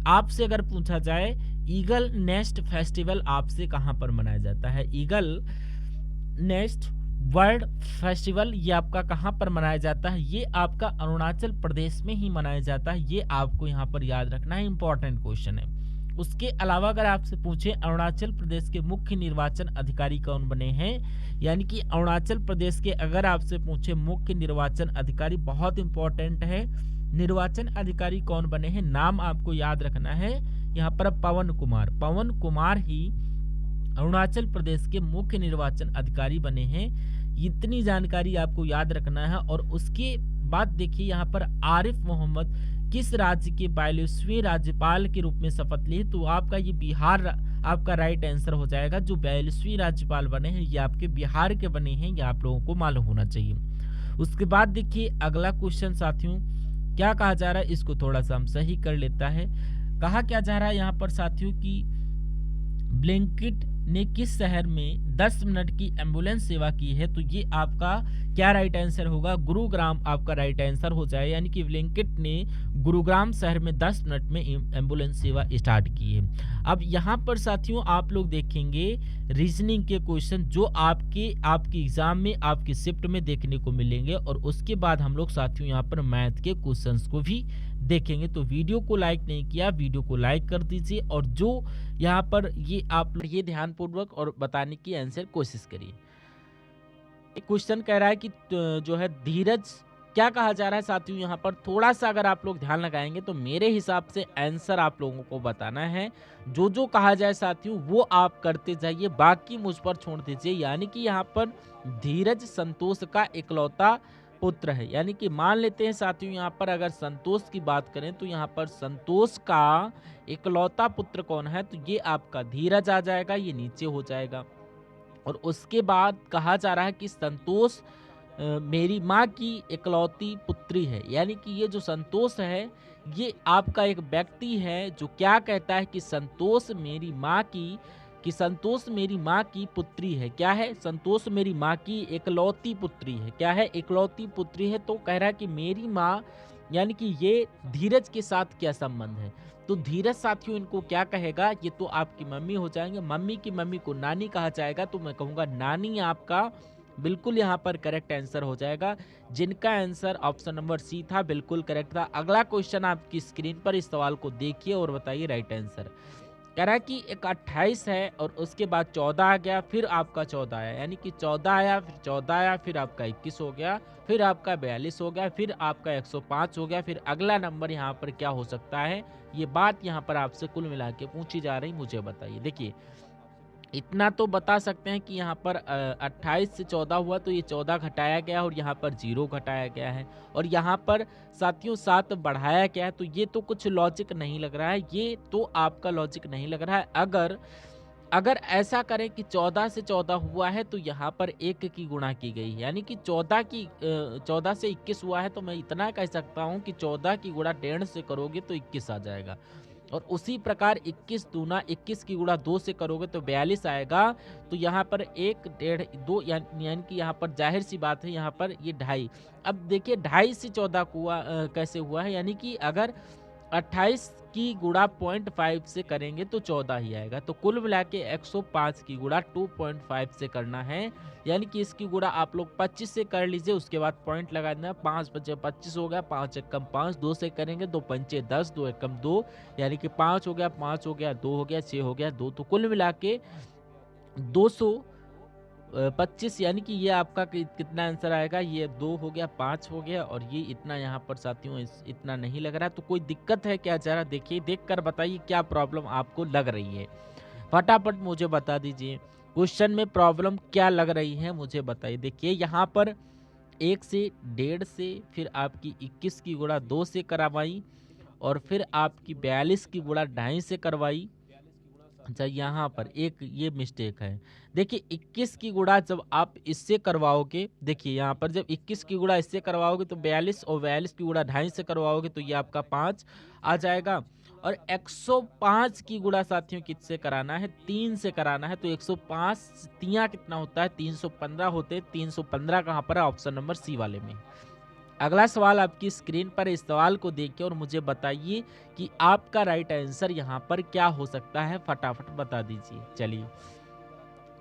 आपसे अगर पूछा जाए ईगल नेस्ट फेस्टिवल आपसे कहां पर मनाया जाता है, ईगल नेस्ट वर्ल्ड फेस्टिवल ये आपका कहां पर मनाया जाता है, ये आपका अरुणाचल प्रदेश में ही मनाया जाता है, ये आपको यहां पर याद रखना है, इंपॉर्टेंट क्वेश्चन है। उसके अलावा अगर आपसे पूछे अरुणाचल प्रदेश के मुख्य निर्वाचन अधिकारी कौन बने हैं, यानी कि अरुणाचल प्रदेश के अगर आपसे पूछे मुख्य निर्वाचन अधिकारी, बहुत इंपॉर्टेंट है, निर्वाचन अधिकारी कौन बने हैं, नाम आपको याद रखना है यहाँ पर पवन कुमार ही अरुणाचल प्रदेश के मुख्य निर्वाचन अधिकारी बने हैं, इतनी जानकारी आपको याद रखना है। और उसके बाद देखिए यहाँ पर आरिफ मोहम्मद किस राज्य के 42वें राज्यपाल के रूप में शपथ लिए, तो आपका ये बिहार आपका राइट आंसर हो जाएगा। जो 42वें राज्यपाल बने हैं ये आपके बिहार के बने हैं, ये आप लोगों को मालूम होना चाहिए। उसके बाद देखिए अगला क्वेश्चन साथियों क्या कहा जा रहा है, इसको थोड़ा सा हम सही कर लेता है। कहा क्या जा रहा है यहाँ पर साथियों की ब्लिंकिट ने किस शहर में 10 मिनट की एम्बुलेंस सेवा की है, तो ये आपका क्या राइट आंसर होगा, गुरुग्राम आपका राइट आंसर हो जाए। यानी कि ब्लिंकिट ने गुरुग्राम शहर में 10 मिनट में एम्बुलेंस सेवा स्टार्ट की है। अब यहाँ पर साथियों आप लोग देखेंगे रीजनिंग के क्वेश्चन जो आपके एग्जाम में आपकी शिफ्ट में देखने को मिलेंगे, और उसके बाद हम लोग साथियों यहाँ पर मैथ के क्वेश्चंस को भी देखेंगे। तो वीडियो को लाइक नहीं किया, वीडियो को लाइक कर दीजिए, और जो यहाँ पर ये आप ये ध्यानपूर्वक और बताने की आंसर कोशिश करिए। क्वेश्चन कह रहा है कि जो है धीरज क्या कहा जा रहा है साथियों, यहाँ पर थोड़ा सा अगर आप लोग ध्यान लगाएंगे तो मेरे हिसाब से आंसर आप लोगों को बताना है। जो जो कहा जाए साथियों वो आप करते जाइए, बाकी मुझ पर छोड़ दीजिए। यानी कि यहाँ पर धीरज संतोष का इकलौता पुत्र है। यानी कि मान लेते हैं साथियों यहाँ पर अगर संतोष की बात करें तो यहाँ पर संतोष का इकलौता पुत्र कौन है, तो ये आपका धीरज आ जाएगा, ये नीचे हो जाएगा। और उसके बाद कहा जा रहा है कि संतोष मेरी माँ की इकलौती पुत्री है। यानी कि ये जो संतोष है ये आपका एक व्यक्ति है जो क्या कहता है कि संतोष मेरी माँ की पुत्री है। क्या है, संतोष मेरी माँ की इकलौती पुत्री है। क्या है, इकलौती पुत्री है। तो कह रहा है कि मेरी माँ, यानी कि ये धीरज के साथ क्या संबंध है, तो धीरज साथियों इनको क्या कहेगा, ये तो आपकी मम्मी हो जाएंगे। मम्मी की मम्मी को नानी कहा जाएगा, तो मैं कहूँगा नानी आपका बिल्कुल यहाँ पर करेक्ट आंसर हो जाएगा, जिनका आंसर ऑप्शन नंबर सी था, बिल्कुल करेक्ट था। अगला क्वेश्चन आपकी स्क्रीन पर, इस सवाल को देखिए और बताइए राइट आंसर। कह रहा है कि एक 28 है और उसके बाद 14 आ गया, फिर आपका 14 आया। यानी कि 14 आया, फिर 14 आया, फिर आपका 21 हो गया, फिर आपका 42 हो गया, फिर आपका 105 हो गया, फिर अगला नंबर यहाँ पर क्या हो सकता है, ये बात यहाँ पर आपसे कुल मिला के पूछी जा रही, मुझे बताइए। देखिए इतना तो बता सकते हैं कि यहाँ पर 28 से 14 हुआ तो ये 14 घटाया गया और यहाँ पर 0 घटाया गया है, और यहाँ पर साथियों 7 बढ़ाया गया है। तो ये तो कुछ लॉजिक नहीं लग रहा है, ये तो आपका लॉजिक नहीं लग रहा है। अगर ऐसा करें कि 14 से 14 हुआ है तो यहाँ पर 1 की गुणा की गई है, यानी कि 14 से 21 हुआ है, तो मैं इतना कह सकता हूँ कि 14 की गुणा 1.5 से करोगे तो 21 आ जाएगा। और उसी प्रकार 21 दूना 21 की गुणा 2 से करोगे तो 42 आएगा। तो यहाँ पर 1 1.5 2 यानी कि यहाँ पर जाहिर सी बात है, यहाँ पर ये 2.5। अब देखिए 2.5 से 14 कैसे हुआ है, यानी कि अगर 28 की गुणा 0.5 से करेंगे तो 14 ही आएगा। तो कुल मिला के 105 की गुणा 2.5 से करना है, यानी कि इसकी गुणा आप लोग 25 से कर लीजिए, उसके बाद पॉइंट लगा देना। 5 बचे 25 हो गया, 5 एकम 5, 2 से करेंगे 2 पंचे 10, 2 एकम 2, यानी कि 5 हो गया, 5 हो गया, 2 हो गया, 6 हो गया, 2। तो कुल मिला के 225, यानी कि ये आपका कितना आंसर आएगा, ये 2 हो गया, 5 हो गया, और ये इतना यहाँ पर साथियों इतना नहीं लग रहा है। तो कोई दिक्कत है क्या, जरा देखिए, देख कर बताइए क्या प्रॉब्लम आपको लग रही है, फटाफट मुझे बता दीजिए। क्वेश्चन में प्रॉब्लम क्या लग रही है मुझे बताइए। देखिए यहाँ पर 1 से 1.5 से, फिर आपकी 21 की गुणा 2 से करवाई, और फिर आपकी 42 की गुणा 2.5 से करवाई। अच्छा यहाँ पर एक ये मिस्टेक है, देखिए 21 की गुणा जब आप इससे करवाओगे, देखिए यहाँ पर जब 21 की गुणा इससे करवाओगे तो 42, और 42 की गुणा 2.5 से करवाओगे तो ये आपका 5 आ जाएगा। और 105 की गुणा साथियों किससे कराना है, 3 से कराना है। तो 105 तिया कितना होता है, 315 होते। 315 कहाँ पर है, ऑप्शन नंबर सी वाले में। अगला सवाल आपकी स्क्रीन पर, इस सवाल को देखिए और मुझे बताइए कि आपका राइट आंसर यहाँ पर क्या हो सकता है, फटाफट बता दीजिए। चलिए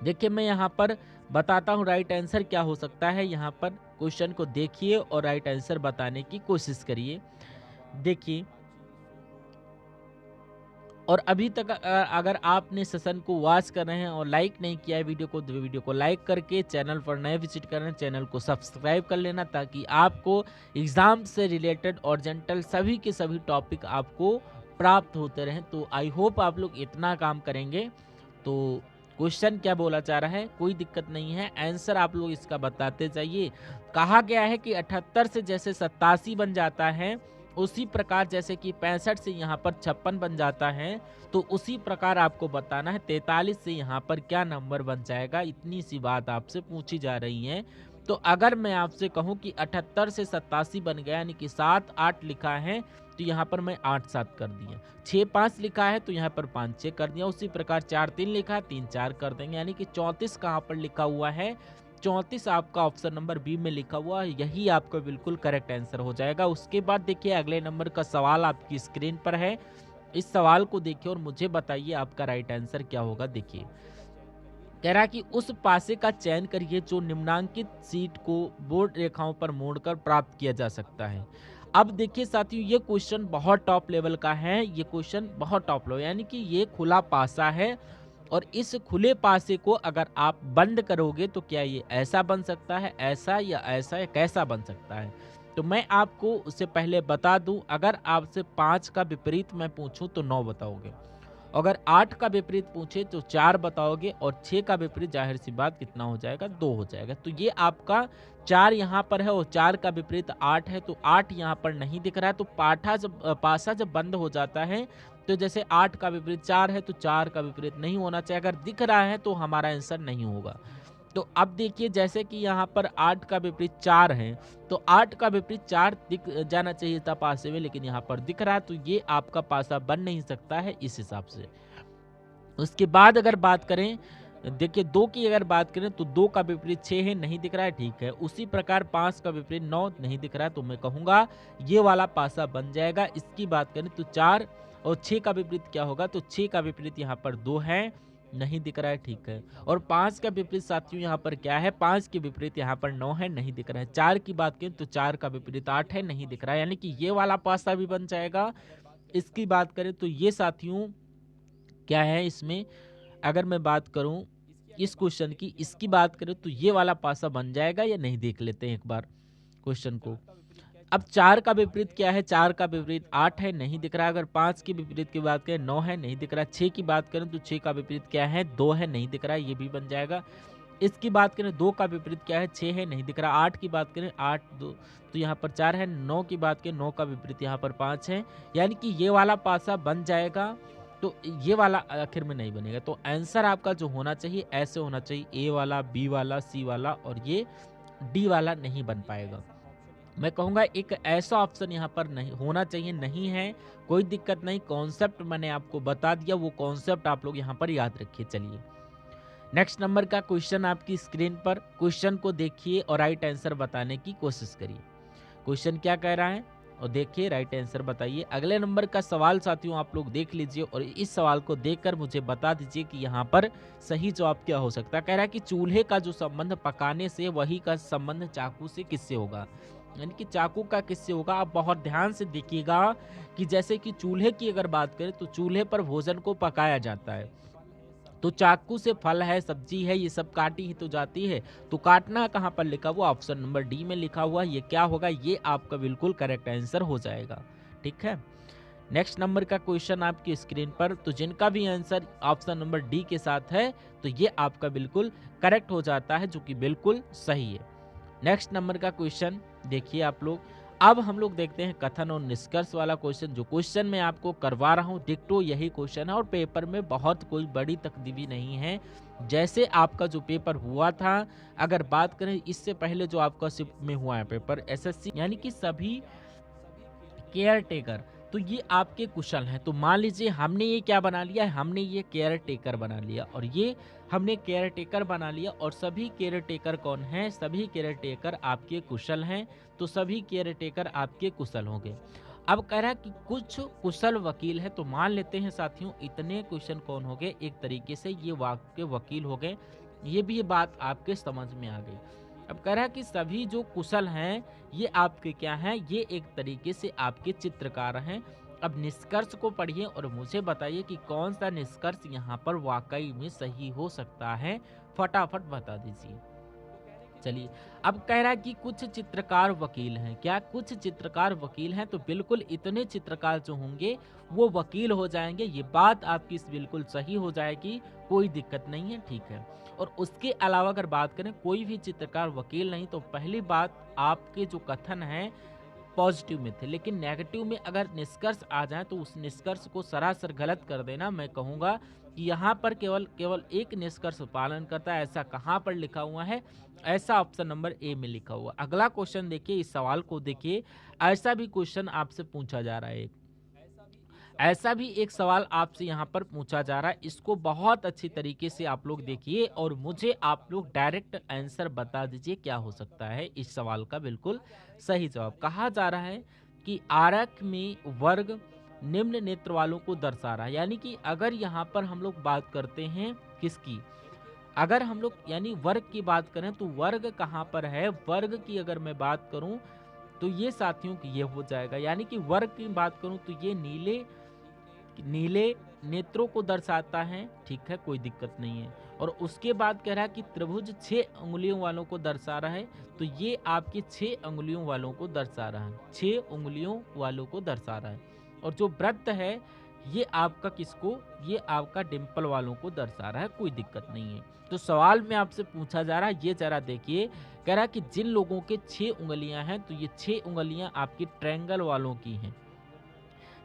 देखिए मैं यहाँ पर बताता हूँ राइट आंसर क्या हो सकता है। यहाँ पर क्वेश्चन को देखिए और राइट आंसर बताने की कोशिश करिए। देखिए, और अभी तक अगर आपने सेशन को वॉच कर रहे हैं और लाइक नहीं किया है वीडियो को, तो वीडियो को लाइक करके चैनल पर नए विजिट कर रहे हैं, चैनल को सब्सक्राइब कर लेना, ताकि आपको एग्जाम से रिलेटेड और जनरल सभी के सभी टॉपिक आपको प्राप्त होते रहें। तो आई होप आप लोग इतना काम करेंगे तो क्वेश्चन क्या बोला जा रहा है, कोई दिक्कत नहीं है, आंसर आप लोग इसका बताते जाइए। कहा गया है कि 78 से जैसे 87 बन जाता है, उसी प्रकार जैसे कि 65 से यहाँ पर 56 बन जाता है, तो उसी प्रकार आपको बताना है 43 से यहाँ पर क्या नंबर बन जाएगा। इतनी सी बात आपसे पूछी जा रही है। तो अगर मैं आपसे कहूँ कि 78 से 87 बन गया, यानी कि 7 8 लिखा है, तो यहाँ पर मैं 8 7 कर दिया। 6 5 लिखा है तो यहाँ पर 5 6 कर दिया। उसी प्रकार 4 3 लिखा है, 3 4 कर देंगे, यानी कि 34 कहाँ पर लिखा हुआ है, 34 आपका ऑप्शन नंबर बी में लिखा हुआ है, यही आपका बिल्कुल करेक्ट आंसर हो जाएगा। उसके बाद देखिए अगले नंबर का सवाल आपकी स्क्रीन पर है। इस सवाल को देखिए और मुझे बताइए आपका राइट आंसर क्या होगा। देखिए कह रहा है कि उस पासे का चयन करिए जो निम्नांकित सीट को बोर्ड रेखाओं पर मोड़कर प्राप्त किया जा सकता है। अब देखिए साथियों, ये क्वेश्चन बहुत टॉप लेवल का है, ये क्वेश्चन बहुत टॉप लेवल, यानी कि ये खुला पासा है, और इस खुले पासे को अगर आप बंद करोगे तो क्या ये ऐसा बन सकता है, ऐसा या ऐसा, या कैसा बन सकता है। तो मैं आपको उससे पहले बता दूं, अगर आपसे 5 का विपरीत मैं पूछूं तो 9 बताओगे, अगर 8 का विपरीत पूछे तो 4 बताओगे, और 6 का विपरीत जाहिर सी बात कितना हो जाएगा, 2 हो जाएगा। तो ये आपका 4 यहाँ पर है और 4 का विपरीत 8 है, तो 8 यहाँ पर नहीं दिख रहा है। तो पासा जब बंद हो जाता है, तो जैसे 8 का विपरीत 4 है तो 4 का विपरीत नहीं होना चाहिए, अगर दिख रहा है तो हमारा आंसर नहीं होगा। तो अब देखिए जैसे कि यहाँ पर 8 का विपरीत 4 है, तो 8 का विपरीत 4 दिख जाना चाहिए था पासे में, लेकिन यहाँ पर दिख रहा है, तो ये आपका पासा बन नहीं सकता है इस हिसाब से। उसके बाद अगर बात करें, देखिए 2 की अगर बात करें तो 2 का विपरीत 6 है, नहीं दिख रहा है, ठीक है। उसी प्रकार 5 का विपरीत 9 नहीं दिख रहा है, तो मैं कहूँगा ये वाला पासा बन जाएगा। इसकी बात करें तो 4 और 6 का विपरीत क्या होगा, तो 6 का विपरीत यहाँ पर 2 है, नहीं दिख रहा है, ठीक है। और 5 का विपरीत साथियों यहाँ पर क्या है, 5 के विपरीत यहाँ पर 9 है, नहीं दिख रहा है। 4 की बात करें तो 4 का विपरीत 8 है, नहीं दिख रहा है, यानी कि ये वाला पासा भी बन जाएगा। इसकी बात करें तो ये साथियों क्या है, इसमें अगर मैं बात करूं इस क्वेश्चन की, इसकी बात करें तो ये वाला पासा बन जाएगा या नहीं, देख लेते हैं एक बार क्वेश्चन को। अब 4 का विपरीत क्या है, 4 का विपरीत 8 है, नहीं दिख रहा है। अगर 5 की विपरीत की बात करें 9 है, नहीं दिख रहा है। 6 की बात करें तो 6 का विपरीत क्या है, 2 है, नहीं दिख रहा है, ये भी बन जाएगा। इसकी बात करें 2 का विपरीत क्या है, 6 है, नहीं दिख रहा। 8 की बात करें 8 2 तो यहाँ पर 4 है। 9 की बात करें 9 का विपरीत यहाँ पर 5 है, यानी कि ये वाला पासा बन जाएगा। तो ये वाला आखिर में नहीं बनेगा। तो आंसर आपका जो होना चाहिए ऐसे होना चाहिए, ए वाला, बी वाला, सी वाला, और ये डी वाला नहीं बन पाएगा। मैं कहूँगा एक ऐसा ऑप्शन यहाँ पर नहीं होना चाहिए, नहीं है, कोई दिक्कत नहीं। कॉन्सेप्ट मैंने आपको बता दिया, वो कॉन्सेप्ट आप लोग यहाँ पर याद रखिए। चलिए नेक्स्ट नंबर का क्वेश्चन आपकी स्क्रीन पर, क्वेश्चन को देखिए और राइट आंसर बताने की कोशिश करिए। क्वेश्चन क्या कह रहा है और देखिए राइट आंसर बताइए। अगले नंबर का सवाल साथियों आप लोग देख लीजिए और इस सवाल को देखकर मुझे बता दीजिए कि यहाँ पर सही जवाब क्या हो सकता है। कह रहा है कि चूल्हे का जो संबंध पकाने से, वही का संबंध चाकू से किससे होगा, यानी कि चाकू का किससे होगा। आप बहुत ध्यान से देखिएगा कि जैसे कि चूल्हे की अगर बात करें तो चूल्हे पर भोजन को पकाया जाता है, तो चाकू से फल है, सब्जी है, ये सब काटी ही तो जाती है। तो काटना कहाँ पर लिखा हुआ, ऑप्शन नंबर डी में लिखा हुआ, ये क्या होगा, ये आपका बिल्कुल करेक्ट आंसर हो जाएगा। ठीक है, नेक्स्ट नंबर का क्वेश्चन आपकी स्क्रीन पर, तो जिनका भी आंसर ऑप्शन नंबर डी के साथ है तो ये आपका बिल्कुल करेक्ट हो जाता है, जो कि बिल्कुल सही है। नेक्स्ट नंबर का क्वेश्चन देखिए आप लोग। अब हम लोग देखते हैं कथन और निष्कर्ष वाला क्वेश्चन। जो क्वेश्चन मैं आपको करवा रहा हूँ डिक्टो यही क्वेश्चन है और पेपर में बहुत कोई बड़ी तब्दीली नहीं है, जैसे आपका जो पेपर हुआ था। अगर बात करें इससे पहले जो आपका शिफ्ट में हुआ है पेपर एसएससी, यानी कि सभी केयर टेकर, तो ये आपके कुशल हैं। तो मान लीजिए हमने ये क्या बना लिया है, हमने ये केयर टेकर बना लिया, और ये हमने केयर टेकर बना लिया, और सभी केयर टेकर कौन हैं, सभी केयर टेकर आपके कुशल हैं। तो सभी केयर टेकर आपके कुशल होंगे। अब कह रहा है कि कुछ कुशल वकील है, तो मान लेते हैं साथियों इतने क्वेश्चन कौन हो गए, एक तरीके से ये वाक्य वकील हो गए। ये भी बात आपके समझ में आ गई। अब कह रहा है कि सभी जो कुशल हैं ये आपके क्या हैं, ये एक तरीके से आपके चित्रकार हैं। अब निष्कर्ष को पढ़िए और मुझे बताइए कि कौन सा निष्कर्ष यहाँ पर वाकई में सही हो सकता है, फटाफट बता दीजिए। चलिए, अब कह रहा है कि कुछ चित्रकार वकील हैं। क्या कुछ चित्रकार वकील हैं? तो बिल्कुल इतने चित्रकार जो होंगे वो वकील हो जाएंगे। ये बात आपकी बिल्कुल सही हो जाएगी, कोई दिक्कत नहीं है, ठीक है। और उसके अलावा अगर बात करें कोई भी चित्रकार वकील नहीं, तो पहली बात आपके जो कथन हैं पॉजिटिव में थे, लेकिन नेगेटिव में अगर निष्कर्ष आ जाए तो उस निष्कर्ष को सरासर गलत कर देना। मैं कहूँगा कि यहाँ पर केवल केवल एक निष्कर्ष पालन करता है, ऐसा कहाँ पर लिखा हुआ है? ऐसा ऑप्शन नंबर ए में लिखा हुआ। अगला क्वेश्चन देखिए, इस सवाल को देखिए, ऐसा भी क्वेश्चन आपसे पूछा जा रहा है। ऐसा भी एक सवाल आपसे यहाँ पर पूछा जा रहा है, इसको बहुत अच्छी तरीके से आप लोग देखिए और मुझे आप लोग डायरेक्ट आंसर बता दीजिए क्या हो सकता है इस सवाल का बिल्कुल सही जवाब। कहा जा रहा है कि आरक में वर्ग निम्न नेत्र वालों को दर्शा रहा है, यानी कि अगर यहाँ पर हम लोग बात करते हैं किसकी, अगर हम लोग यानी वर्ग की बात करें तो वर्ग कहाँ पर है, वर्ग की अगर मैं बात करूं तो ये साथियों की ये हो जाएगा, यानी कि वर्ग की बात करूं तो ये नीले नीले नेत्रों को दर्शाता है, ठीक है, कोई दिक्कत नहीं है। और उसके बाद कह रहा है कि त्रिभुज 6 उंगलियों वालों को दर्शा रहा है, तो ये आपके 6 उंगलियों वालों को दर्शा रहा है, 6 उंगलियों वालों को दर्शा रहा है। और जो वृत्त है ये आपका किसको, ये आपका डिंपल वालों को दर्शा रहा है, कोई दिक्कत नहीं है। तो सवाल में आपसे पूछा जा रहा है, ये जरा देखिए, कह रहा है कि जिन लोगों के 6 उंगलियां हैं तो ये 6 उंगलियां आपकी ट्रायंगल वालों की हैं,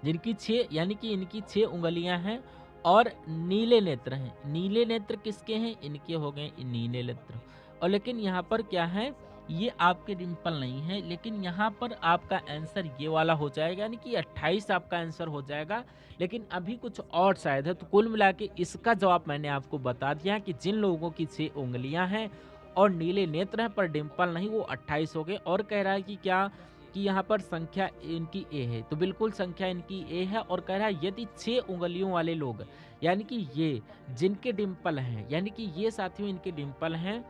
जिनकी 6 यानी कि इनकी 6 उंगलियां हैं और नीले नेत्र हैं। नीले नेत्र किसके हैं? इनके हो गए नीले नेत्र। और लेकिन यहाँ पर क्या है, ये आपके डिंपल नहीं है, लेकिन यहाँ पर आपका आंसर ये वाला हो जाएगा, यानी कि 28 आपका आंसर हो जाएगा। लेकिन अभी कुछ और शायद है, तो कुल मिला के इसका जवाब मैंने आपको बता दिया कि जिन लोगों की 6 उंगलियां हैं और नीले नेत्र हैं पर डिंपल नहीं, वो 28 हो गए। और कह रहा है कि क्या, कि यहाँ पर संख्या इनकी ए है, तो बिल्कुल संख्या इनकी ए है। और कह रहा है यदि 6 उंगलियों वाले लोग, यानी कि ये जिनके डिंपल हैं, यानी कि ये साथियों इनके डिंपल हैं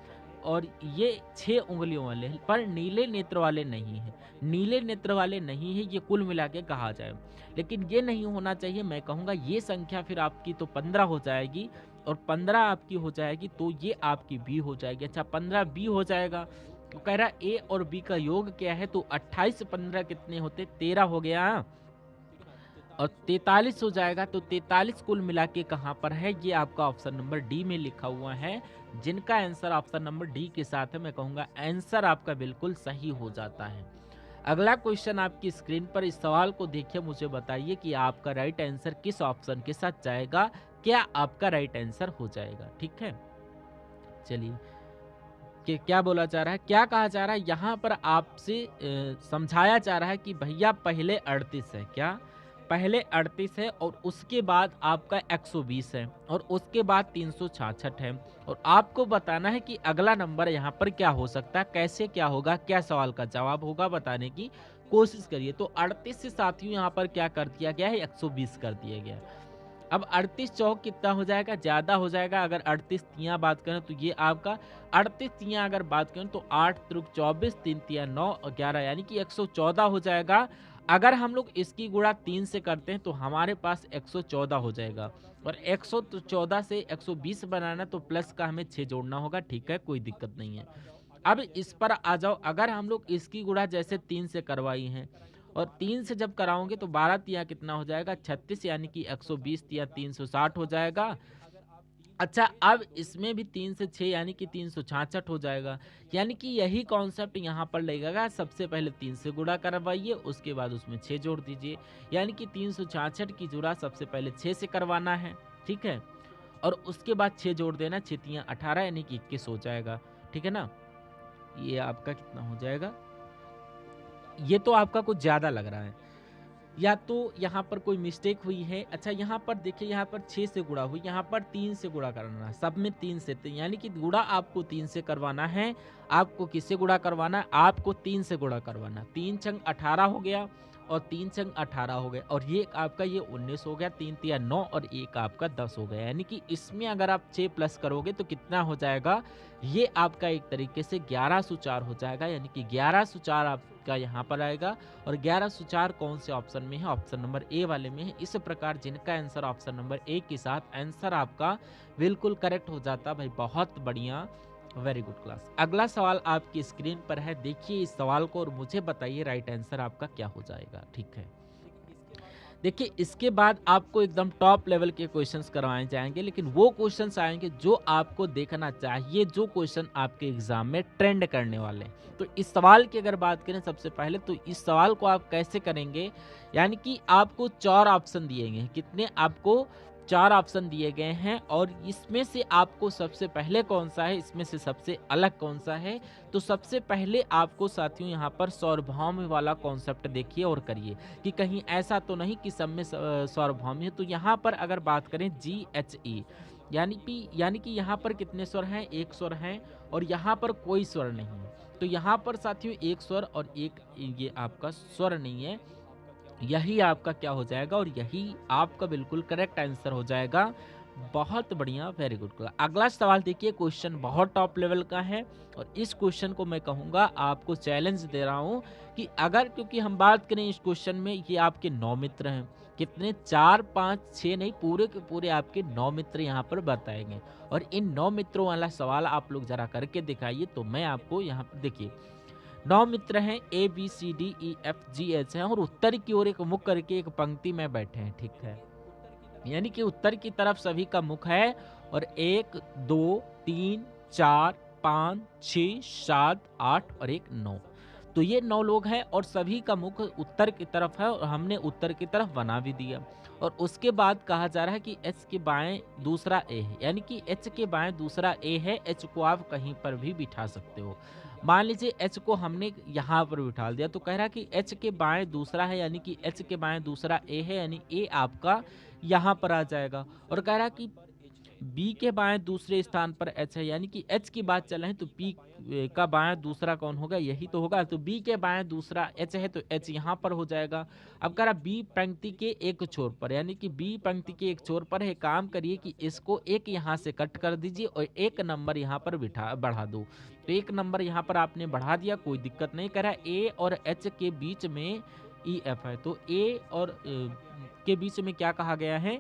और ये 6 उंगलियों वाले हैं पर नीले नेत्र वाले नहीं हैं, नीले नेत्र वाले नहीं है, ये कुल मिला के कहा जाए। लेकिन ये नहीं होना चाहिए, मैं कहूँगा ये संख्या फिर आपकी तो 15 हो जाएगी, और 15 आपकी हो जाएगी तो ये आपकी बी हो जाएगी। अच्छा, 15 बी हो जाएगा, तो कह रहा ए और बी का योग क्या है, तो 28 15 कितने होते, 13 हो गया, और 43 हो जाएगा। तो 43 कुल मिला के कहाँ पर है, ये आपका ऑप्शन नंबर डी में लिखा हुआ है, जिनका आंसर ऑप्शन नंबर डी के साथ है। मैं कहूँगा आंसर आपका बिल्कुल सही हो जाता है। अगला क्वेश्चन आपकी स्क्रीन पर, इस सवाल को देखिए, मुझे बताइए कि आपका राइट आंसर किस ऑप्शन के साथ जाएगा, क्या आपका राइट आंसर हो जाएगा, ठीक है। चलिए, कि क्या बोला जा रहा है, क्या कहा जा रहा है यहाँ पर आपसे समझाया जा रहा है कि भैया पहले 38 है, क्या पहले 38 है और उसके बाद आपका 120 है और उसके बाद 366 है, और आपको बताना है कि अगला नंबर यहाँ पर क्या हो सकता है, कैसे क्या होगा, क्या सवाल का जवाब होगा, बताने की कोशिश करिए। तो 38 से साथियों यहाँ पर क्या कर दिया गया है, 120 कर दिया गया है। अब 38 चौक कितना हो जाएगा, ज़्यादा हो जाएगा। अगर 38 तियाँ बात करें तो ये आपका 38 तियाँ अगर बात करें तो 8 त्रिक 24, 3 तियाँ 9 और 11, यानी कि 114 हो जाएगा। अगर हम लोग इसकी गुणा 3 से करते हैं तो हमारे पास 114 हो जाएगा, और 114 से 120 बनाना तो प्लस का हमें 6 जोड़ना होगा, ठीक है, कोई दिक्कत नहीं है। अब इस पर आ जाओ, अगर हम लोग इसकी गुणा जैसे 3 से करवाई हैं और 3 से जब कराओगे तो 12 तिया कितना हो जाएगा, 36, यानी कि 120 तिया 360 हो जाएगा। अच्छा, अब इसमें भी 3 से 6 यानी कि 366 हो जाएगा, यानी कि यही कॉन्सेप्ट यहाँ पर लगेगा। सबसे पहले 3 से गुणा करवाइए, उसके बाद उसमें 6 जोड़ दीजिए, यानी कि 366 की जुड़ा सबसे पहले 6 से करवाना है, ठीक है, और उसके बाद 6 जोड़ देना, 6 तियाँ 18 यानी कि 21 हो जाएगा, ठीक है ना। ये आपका कितना हो जाएगा, ये तो आपका कुछ ज़्यादा लग रहा है, या तो यहाँ पर कोई मिस्टेक हुई है। अच्छा, यहाँ पर देखिए, यहाँ पर 6 से गुणा हुई, यहाँ पर 3 से गुणा करना है, सब में 3 से, यानी कि गुणा आपको 3 से करवाना है। आपको किससे गुणा करवाना है, आपको 3 से गुणा करवाना। 3 छंग 18 हो गया और 3 छंग 18 हो गए, और ये आपका ये 19 हो गया, 3 तिया 9 और एक आपका 10 हो गया, यानी कि इसमें अगर आप 6 प्लस करोगे तो कितना हो जाएगा, ये आपका एक तरीके से 1104 हो जाएगा, यानी कि 1104 आपका यहाँ पर आएगा। और 1104 कौन से ऑप्शन में है, ऑप्शन नंबर ए वाले में है। इस प्रकार जिनका आंसर ऑप्शन नंबर ए के साथ आंसर आपका बिल्कुल करेक्ट हो जाता भाई, बहुत बढ़िया। Very good class. अगला सवाल आपकी स्क्रीन पर है, देखिए इस सवाल को और मुझे बताइए राइट आंसर आपका क्या हो जाएगा। ठीक है, देखिए इसके बाद आपको एकदम टॉप लेवल के क्वेश्चंस करवाए जाएंगे, लेकिन वो क्वेश्चंस आएंगे जो आपको देखना चाहिए, जो क्वेश्चन आपके एग्जाम में ट्रेंड करने वाले हैं। तो इस सवाल की अगर बात करें सबसे पहले, तो इस सवाल को आप कैसे करेंगे, यानी कि आपको 4 ऑप्शन दिए गए हैं। कितने? आपको 4 ऑप्शन दिए गए हैं, और इसमें से आपको सबसे पहले कौन सा है, इसमें से सबसे अलग कौन सा है। तो सबसे पहले आपको साथियों यहाँ पर सार्वभौम वाला कॉन्सेप्ट देखिए और करिए कि कहीं ऐसा तो नहीं कि सब में सार्वभौम है। तो यहाँ पर अगर बात करें GHE, यानी कि यहाँ पर कितने स्वर हैं? एक स्वर हैं, और यहाँ पर कोई स्वर नहीं है। तो यहाँ पर साथियों एक स्वर और एक ये आपका स्वर नहीं है, यही आपका क्या हो जाएगा, और यही आपका बिल्कुल करेक्ट आंसर हो जाएगा। बहुत बढ़िया, वेरी गुड। अगला सवाल देखिए, क्वेश्चन बहुत टॉप लेवल का है, और इस क्वेश्चन को मैं कहूँगा आपको चैलेंज दे रहा हूँ कि अगर, क्योंकि हम बात करें इस क्वेश्चन में, ये आपके 9 मित्र हैं। कितने? 4 5 6 नहीं, पूरे के पूरे आपके 9 मित्र यहाँ पर बताएंगे, और इन 9 मित्रों वाला सवाल आप लोग जरा करके दिखाइए। तो मैं आपको यहाँ पर देखिए 9 मित्र हैं, ABCDEFGH हैं, और उत्तर की ओर एक मुख करके एक पंक्ति में बैठे हैं। ठीक है, यानी कि उत्तर की तरफ सभी का मुख है, और 1 2 3 4 5 6 7 8 और एक 9। तो ये 9 लोग हैं, और सभी का मुख उत्तर की तरफ है, और हमने उत्तर की तरफ बना भी दिया। और उसके बाद कहा जा रहा है कि H के बाएं दूसरा A है, यानी कि H के बाएं दूसरा A है। H को आप कहीं पर भी बिठा सकते हो। मान लीजिए H को हमने यहाँ पर बिठा दिया, तो कह रहा है कि H के बाएं दूसरा है, यानी कि H के बाएं दूसरा A है, यानी A आपका यहाँ पर आ जाएगा। और कह रहा है कि B के बाएं दूसरे स्थान पर H है, यानी कि H की बात चल रही है, तो P का बाएं दूसरा कौन होगा? यही तो होगा। तो B के बाएं दूसरा H है, तो H यहाँ पर हो जाएगा। अब कह रहा B पंक्ति के एक छोर पर, यानी कि B पंक्ति के एक छोर पर है। काम करिए कि इसको एक यहाँ से कट कर दीजिए, और एक नंबर यहाँ पर बढ़ा दो। तो एक नंबर यहाँ पर आपने बढ़ा दिया, कोई दिक्कत नहीं। कह रहा है A और H के बीच में EF है, तो A और के बीच में क्या कहा गया है?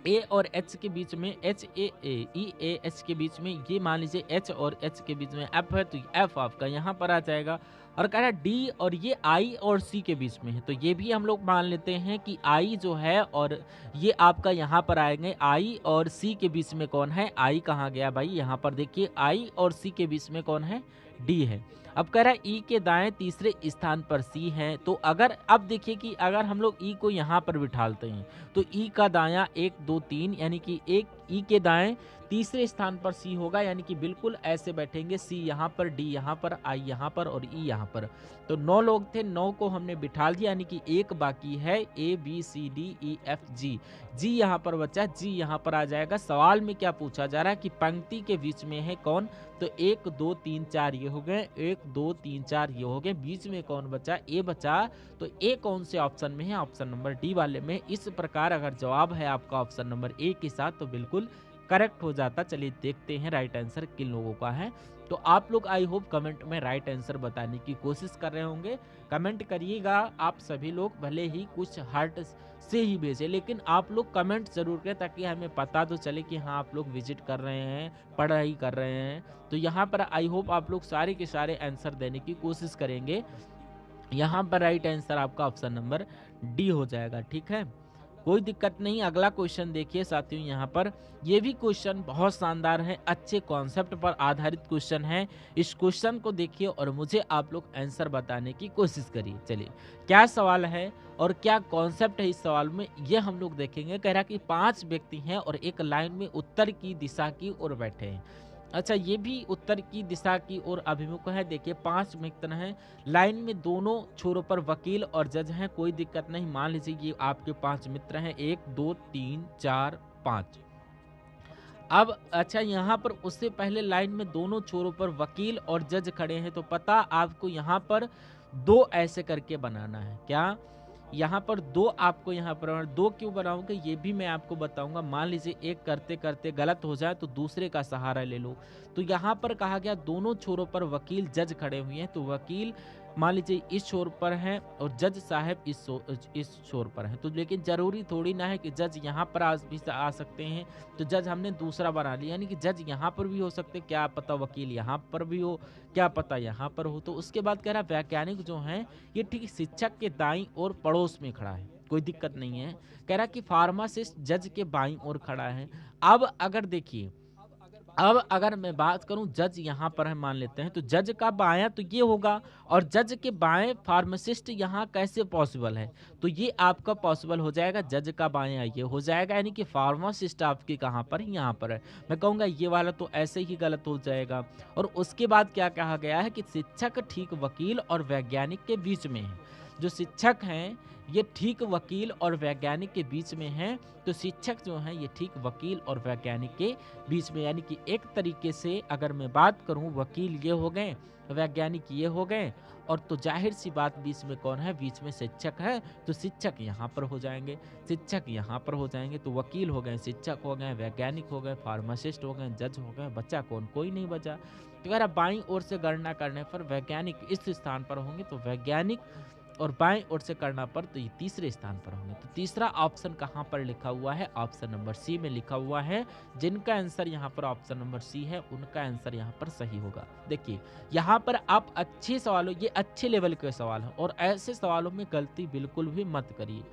A और H के बीच में EAH के बीच में, ये मान लीजिए H और H के बीच में F है, तो F आपका यहाँ पर आ जाएगा। और कह रहा है D और ये I और C के बीच में है, तो ये भी हम लोग मान लेते हैं कि I जो है, और ये आपका यहाँ पर आएंगे। I और C के बीच में कौन है? I कहाँ गया भाई? यहाँ पर देखिए I और C के बीच में कौन है? D है। अब कह रहा है E के दाएं तीसरे स्थान पर C है। तो अगर अब देखिए कि अगर हम लोग E को यहाँ पर बिठालते हैं, तो E का दायां 1 2 3, यानी कि एक E के दाएं तीसरे स्थान पर C होगा, यानी कि बिल्कुल ऐसे बैठेंगे। C यहाँ पर, D यहाँ पर, I यहाँ पर, और E यहाँ पर। तो 9 लोग थे, 9 को हमने बिठाल दिया, यानी कि एक बाकी है ABCDEFG। G यहाँ पर बचा, G यहाँ पर आ जाएगा। सवाल में क्या पूछा जा रहा है कि पंक्ति के बीच में है कौन? तो 1 2 3 4 ये हो गए, 1 2 3 4 ये हो गए, बीच में कौन बचा? A बचा। तो A कौन से ऑप्शन में है? ऑप्शन नंबर D वाले में। इस प्रकार अगर जवाब है आपका ऑप्शन नंबर A के साथ, तो बिल्कुल करेक्ट हो जाता। चलिए देखते हैं राइट आंसर किन लोगों का है। तो आप लोग आई होप कमेंट में राइट आंसर बताने की कोशिश कर रहे होंगे। कमेंट करिएगा आप सभी लोग, भले ही कुछ हार्ट से ही भेजें, लेकिन आप लोग कमेंट जरूर करें, ताकि हमें पता तो चले कि हाँ आप लोग विजिट कर रहे हैं, पढ़ाई कर रहे हैं। तो यहाँ पर आई होप आप लोग सारे के सारे आंसर देने की कोशिश करेंगे। यहाँ पर राइट आंसर आपका ऑप्शन नंबर D हो जाएगा। ठीक है, कोई दिक्कत नहीं। अगला क्वेश्चन देखिए साथियों, यहाँ पर ये भी क्वेश्चन बहुत शानदार है, अच्छे कॉन्सेप्ट पर आधारित क्वेश्चन है। इस क्वेश्चन को देखिए और मुझे आप लोग आंसर बताने की कोशिश करिए। चलिए क्या सवाल है और क्या कॉन्सेप्ट है इस सवाल में, ये हम लोग देखेंगे। कह रहा कि 5 व्यक्ति हैं और एक लाइन में उत्तर की दिशा की ओर बैठे हैं। अच्छा, ये भी उत्तर की दिशा की ओर अभिमुख है। देखिए 5 मित्र हैं, लाइन में दोनों छोरों पर वकील और जज हैं, कोई दिक्कत नहीं। मान लीजिए ये आपके 5 मित्र हैं, 1 2 3 4 5। अब अच्छा, यहाँ पर उससे पहले लाइन में दोनों छोरों पर वकील और जज खड़े हैं, तो पता आपको यहाँ पर 2 ऐसे करके बनाना है। क्या? यहाँ पर 2 आपको यहाँ पर 2 क्यों बनाओगे ये भी मैं आपको बताऊंगा। मान लीजिए एक करते करते गलत हो जाए तो दूसरे का सहारा ले लो। तो यहाँ पर कहा गया दोनों छोरों पर वकील जज खड़े हुए हैं, तो वकील मान लीजिए इस छोर पर हैं और जज साहब इस छोर पर हैं, तो लेकिन ज़रूरी थोड़ी ना है कि जज यहाँ पर भी आ सकते हैं। तो जज हमने दूसरा बना लिया, यानी कि जज यहाँ पर भी हो सकते, क्या पता वकील यहाँ पर भी हो, क्या पता यहाँ पर हो। तो उसके बाद कह रहा वैज्ञानिक जो हैं ये ठीक शिक्षक के दाईं ओर पड़ोस में खड़ा है, कोई दिक्कत नहीं है। कह रहा कि फार्मासिस्ट जज के बाईं ओर खड़ा है। अब अगर देखिए, अब अगर मैं बात करूं जज यहाँ पर है मान लेते हैं, तो जज का बायां तो ये होगा और जज के बाएं फार्मासिस्ट यहाँ कैसे पॉसिबल है, तो ये आपका पॉसिबल हो जाएगा, जज का बायां ये हो जाएगा, यानी कि फार्मासिस्ट आपकी कहाँ पर है, यहाँ पर है। मैं कहूँगा ये वाला तो ऐसे ही गलत हो जाएगा। और उसके बाद क्या कहा गया है कि शिक्षक ठीक वकील और वैज्ञानिक के बीच में है। जो शिक्षक हैं ये ठीक वकील और वैज्ञानिक के बीच में हैं, तो शिक्षक जो हैं ये ठीक वकील और वैज्ञानिक के बीच में, यानी कि एक तरीके से अगर मैं बात करूं वकील ये हो गए, वैज्ञानिक ये हो गए, और तो जाहिर सी बात बीच में कौन है, बीच में शिक्षक है, तो शिक्षक यहाँ पर हो जाएंगे, शिक्षक यहाँ पर हो जाएंगे। तो वकील हो गए, शिक्षक हो गए, वैज्ञानिक हो गए, फार्मासिस्ट हो गए, जज हो गए, बचा कौन, कोई नहीं बचा। तो अगर बाईं ओर से गणना करने पर वैज्ञानिक इस स्थान पर होंगे, तो वैज्ञानिक और बाएं ओर से करना पर तो ये तीसरे स्थान पर होंगे। तो तीसरा ऑप्शन कहाँ पर लिखा हुआ है, ऑप्शन नंबर सी में लिखा हुआ है। जिनका आंसर यहाँ पर ऑप्शन नंबर सी है उनका आंसर यहाँ पर सही होगा। देखिए यहाँ पर आप अच्छे सवालों, ये अच्छे लेवल के सवाल हैं और ऐसे सवालों में गलती बिल्कुल भी मत करिए,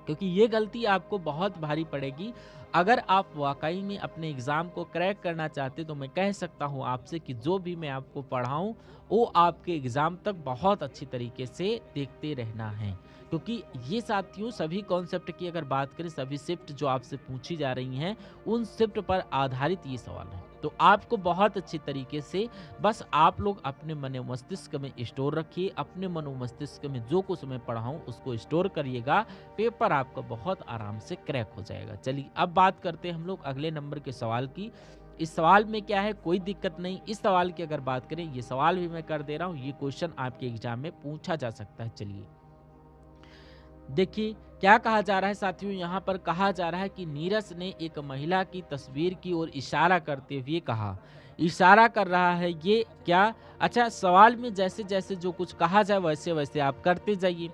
क्योंकि ये गलती आपको बहुत भारी पड़ेगी। अगर आप वाकई में अपने एग्ज़ाम को क्रैक करना चाहते तो मैं कह सकता हूँ आपसे कि जो भी मैं आपको पढ़ाऊँ वो आपके एग्ज़ाम तक बहुत अच्छी तरीके से देखते रहना है, क्योंकि ये साथियों सभी कॉन्सेप्ट की अगर बात करें, सभी शिफ्ट जो आपसे पूछी जा रही हैं उन शिफ्ट पर आधारित ये सवाल है। तो आपको बहुत अच्छी तरीके से बस आप लोग अपने मन मस्तिष्क में स्टोर रखिए, अपने मन मस्तिष्क में जो कुछ मैं पढ़ाऊँ उसको स्टोर करिएगा, पेपर आपका बहुत आराम से क्रैक हो जाएगा। चलिए अब बात करते हैं हम लोग अगले नंबर के सवाल की। इस सवाल में क्या है, कोई दिक्कत नहीं, इस सवाल की अगर बात करें, ये सवाल भी मैं कर दे रहा हूँ, ये क्वेश्चन आपके एग्जाम में पूछा जा सकता है। चलिए देखिए क्या कहा जा रहा है साथियों, यहाँ पर कहा जा रहा है कि नीरज ने एक महिला की तस्वीर की ओर इशारा करते हुए कहा, इशारा कर रहा है ये क्या, अच्छा सवाल में जैसे जैसे जो कुछ कहा जाए वैसे वैसे आप करते जाइए।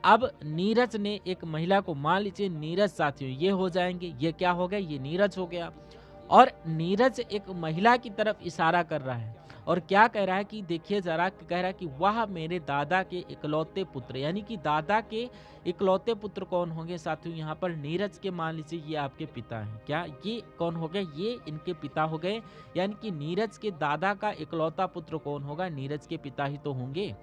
अब नीरज ने एक महिला को, मान लीजिए नीरज साथियों ये हो जाएंगे, ये क्या हो गया, ये नीरज हो गया, और नीरज एक महिला की तरफ इशारा कर रहा है और क्या कह रहा है कि देखिए जरा, कह रहा है कि वह मेरे दादा के इकलौते पुत्र, यानी कि दादा के इकलौते पुत्र कौन होंगे साथियों, यहाँ पर नीरज के मान लीजिए ये आपके पिता हैं, क्या ये कौन हो गए, ये इनके पिता हो गए, यानी कि नीरज के दादा का इकलौता पुत्र कौन होगा, नीरज के पिता ही तो होंगे।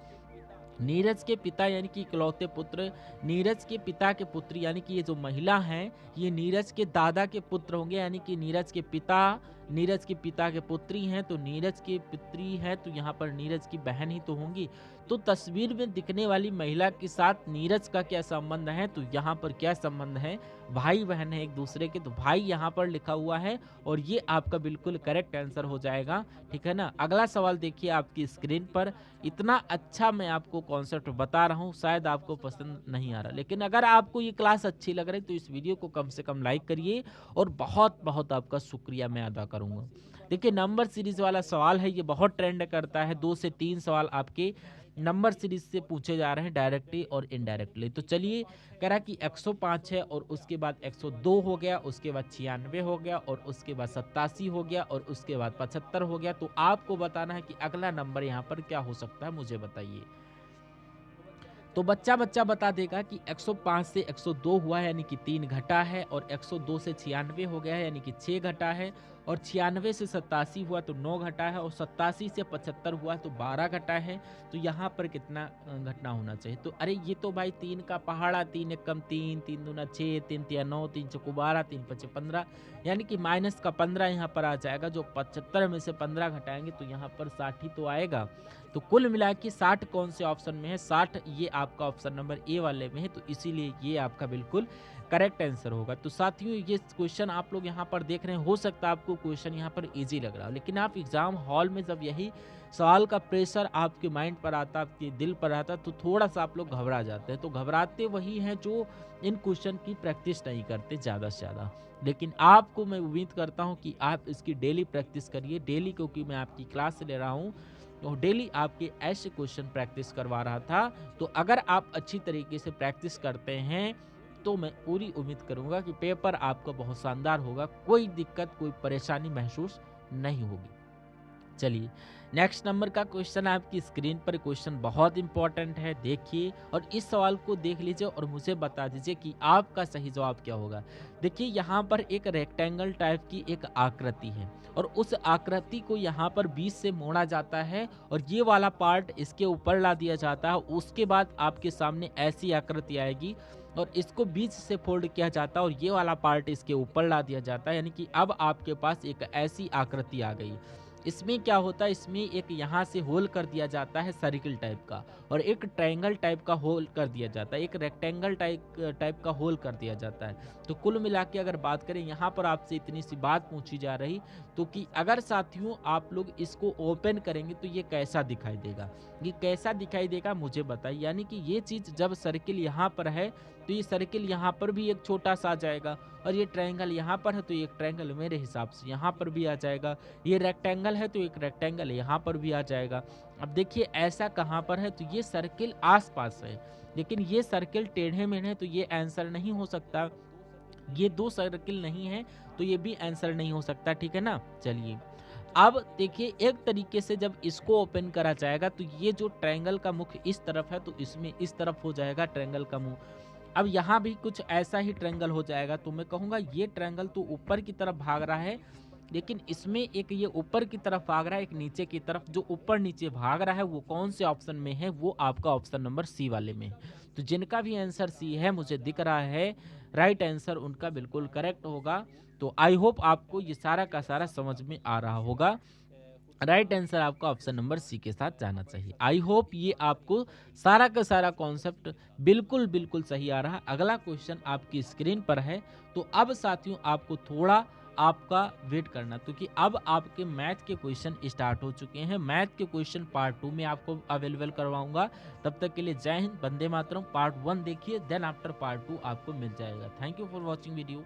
नीरज के पिता यानी कि इकलौते पुत्र, नीरज के पिता के पुत्र, यानी कि ये जो महिला हैं ये नीरज के दादा के पुत्र होंगे, यानी कि नीरज के पिता, नीरज के पिता के पुत्री हैं, तो नीरज के पुत्री है तो यहाँ पर नीरज की बहन ही तो होंगी। तो तस्वीर में दिखने वाली महिला के साथ नीरज का क्या संबंध है, तो यहाँ पर क्या संबंध है, भाई बहन है एक दूसरे के, तो भाई यहाँ पर लिखा हुआ है और ये आपका बिल्कुल करेक्ट आंसर हो जाएगा, ठीक है ना। अगला सवाल देखिए आपकी स्क्रीन पर, इतना अच्छा मैं आपको कॉन्सेप्ट बता रहा हूँ, शायद आपको पसंद नहीं आ रहा, लेकिन अगर आपको ये क्लास अच्छी लग रही तो इस वीडियो को कम से कम लाइक करिए और बहुत बहुत आपका शुक्रिया मैं अदा करूँगा। देखिए नंबर सीरीज वाला सवाल है, ये बहुत ट्रेंड करता है, 2 से 3 सवाल आपके नंबर सीरीज से पूछे जा रहे हैं डायरेक्टली और इनडायरेक्टली। तो चलिए कह रहा कि 105 है और उसके बाद 102 हो गया, उसके बाद 96 हो गया और उसके बाद 87 हो गया और उसके बाद 75 हो गया। तो आपको बताना है कि अगला नंबर यहाँ पर क्या हो सकता है, मुझे बताइए। तो बच्चा बता देगा कि 105 से 102 हुआ है यानी कि 3 घटा है, और 102 से 96 हो गया है यानी कि 6 घटा है, और 96 से 87 हुआ तो 9 घटा है, और 87 से 75 हुआ तो 12 घटा है। तो यहाँ पर कितना घटना होना चाहिए, तो अरे ये तो भाई 3 का पहाड़ा, 3 एक कम 3, 3 दूना 6, 3 तिया 9, 3 चौको 12, 3 पचे 15, यानी कि माइनस का 15 यहाँ पर आ जाएगा। जो 75 में से 15 घटाएंगे तो यहाँ पर 60 ही तो आएगा। तो कुल मिला के 60 कौन से ऑप्शन में है, 60 ये आपका ऑप्शन नंबर ए वाले में है, तो इसीलिए ये आपका बिल्कुल करेक्ट आंसर होगा। तो साथियों ये क्वेश्चन आप लोग यहाँ पर देख रहे हैं, हो सकता है आपको क्वेश्चन यहाँ पर इजी लग रहा हो, लेकिन आप एग्जाम हॉल में जब यही सवाल का प्रेशर आपके माइंड पर आता, आपके दिल पर आता, तो थोड़ा सा आप लोग घबरा जाते हैं। तो घबराते वही हैं जो इन क्वेश्चन की प्रैक्टिस नहीं करते ज़्यादा से ज़्यादा, लेकिन आपको मैं उम्मीद करता हूँ कि आप इसकी डेली प्रैक्टिस करिए, डेली, क्योंकि मैं आपकी क्लास ले रहा हूँ और डेली आपके ऐसे क्वेश्चन प्रैक्टिस करवा रहा था। तो अगर आप अच्छी तरीके से प्रैक्टिस करते हैं तो मैं पूरी उम्मीद करूंगा कि पेपर आपका बहुत शानदार होगा, कोई दिक्कत कोई परेशानी महसूस नहीं होगी। चलिए नेक्स्ट नंबर का क्वेश्चन आपकी स्क्रीन पर, क्वेश्चन बहुत इंपॉर्टेंट है, देखिए और इस सवाल को देख लीजिए और मुझे बता दीजिए कि आपका सही जवाब क्या होगा। देखिए यहाँ पर एक रेक्टेंगल टाइप की एक आकृति है और उस आकृति को यहाँ पर बीच से मोड़ा जाता है और ये वाला पार्ट इसके ऊपर ला दिया जाता है। उसके बाद आपके सामने ऐसी आकृति आएगी और इसको बीच से फोल्ड किया जाता है और ये वाला पार्ट इसके ऊपर ला दिया जाता है, यानी कि अब आपके पास एक ऐसी आकृति आ गई। इसमें क्या होता है, इसमें एक यहाँ से होल कर दिया जाता है सर्किल टाइप का और एक ट्रायंगल टाइप का होल कर दिया जाता है, एक रेक्टेंगल टाइप का होल कर दिया जाता है। तो कुल मिला के अगर बात करें यहाँ पर आपसे इतनी सी बात पूछी जा रही तो कि अगर साथियों आप लोग इसको ओपन करेंगे तो ये कैसा दिखाई देगा, ये कैसा दिखाई देगा मुझे बताइए। यानी कि ये चीज़ जब सर्किल यहाँ पर है तो ये सर्किल यहाँ पर भी एक छोटा सा आ जाएगा और ये ट्रायंगल यहाँ पर है तो एक ट्रायंगल मेरे हिसाब से यहाँ पर भी आ जाएगा, ये रेक्टेंगल है तो एक रेक्टेंगल यहाँ पर भी आ जाएगा। अब देखिए ऐसा कहाँ पर है, तो ये सर्किल आसपास है लेकिन ये सर्किल टेढ़े मेढ़े, तो ये आंसर नहीं हो सकता। ये दो सर्किल नहीं है तो ये भी आंसर नहीं हो सकता, ठीक है ना। चलिए अब देखिए एक तरीके से जब इसको ओपन करा जाएगा तो ये जो ट्रायंगल का मुख इस तरफ है तो इसमें इस तरफ हो जाएगा ट्रायंगल का मुंह। अब यहाँ भी कुछ ऐसा ही ट्रायंगल हो जाएगा तो मैं कहूँगा ये ट्रायंगल तो ऊपर की तरफ भाग रहा है, लेकिन इसमें एक ये ऊपर की तरफ भाग रहा है, एक नीचे की तरफ। जो ऊपर नीचे भाग रहा है वो कौन से ऑप्शन में है, वो आपका ऑप्शन नंबर सी वाले में है। तो जिनका भी आंसर सी है मुझे दिख रहा है राइट आंसर उनका बिल्कुल करेक्ट होगा। तो आई होप आपको ये सारा का सारा समझ में आ रहा होगा। राइट आंसर आपका ऑप्शन नंबर सी के साथ जाना चाहिए। आई होप ये आपको सारा का सारा कॉन्सेप्ट बिल्कुल बिल्कुल सही आ रहा। अगला क्वेश्चन आपकी स्क्रीन पर है। तो अब साथियों आपको थोड़ा आपका वेट करना, क्योंकि अब आपके मैथ के क्वेश्चन स्टार्ट हो चुके हैं। मैथ के क्वेश्चन पार्ट 2 में आपको अवेलेबल करवाऊंगा। तब तक के लिए जय हिंद, वंदे मातरम। पार्ट 1 देखिए, देन आफ्टर पार्ट 2 आपको मिल जाएगा। Thank you for watching video.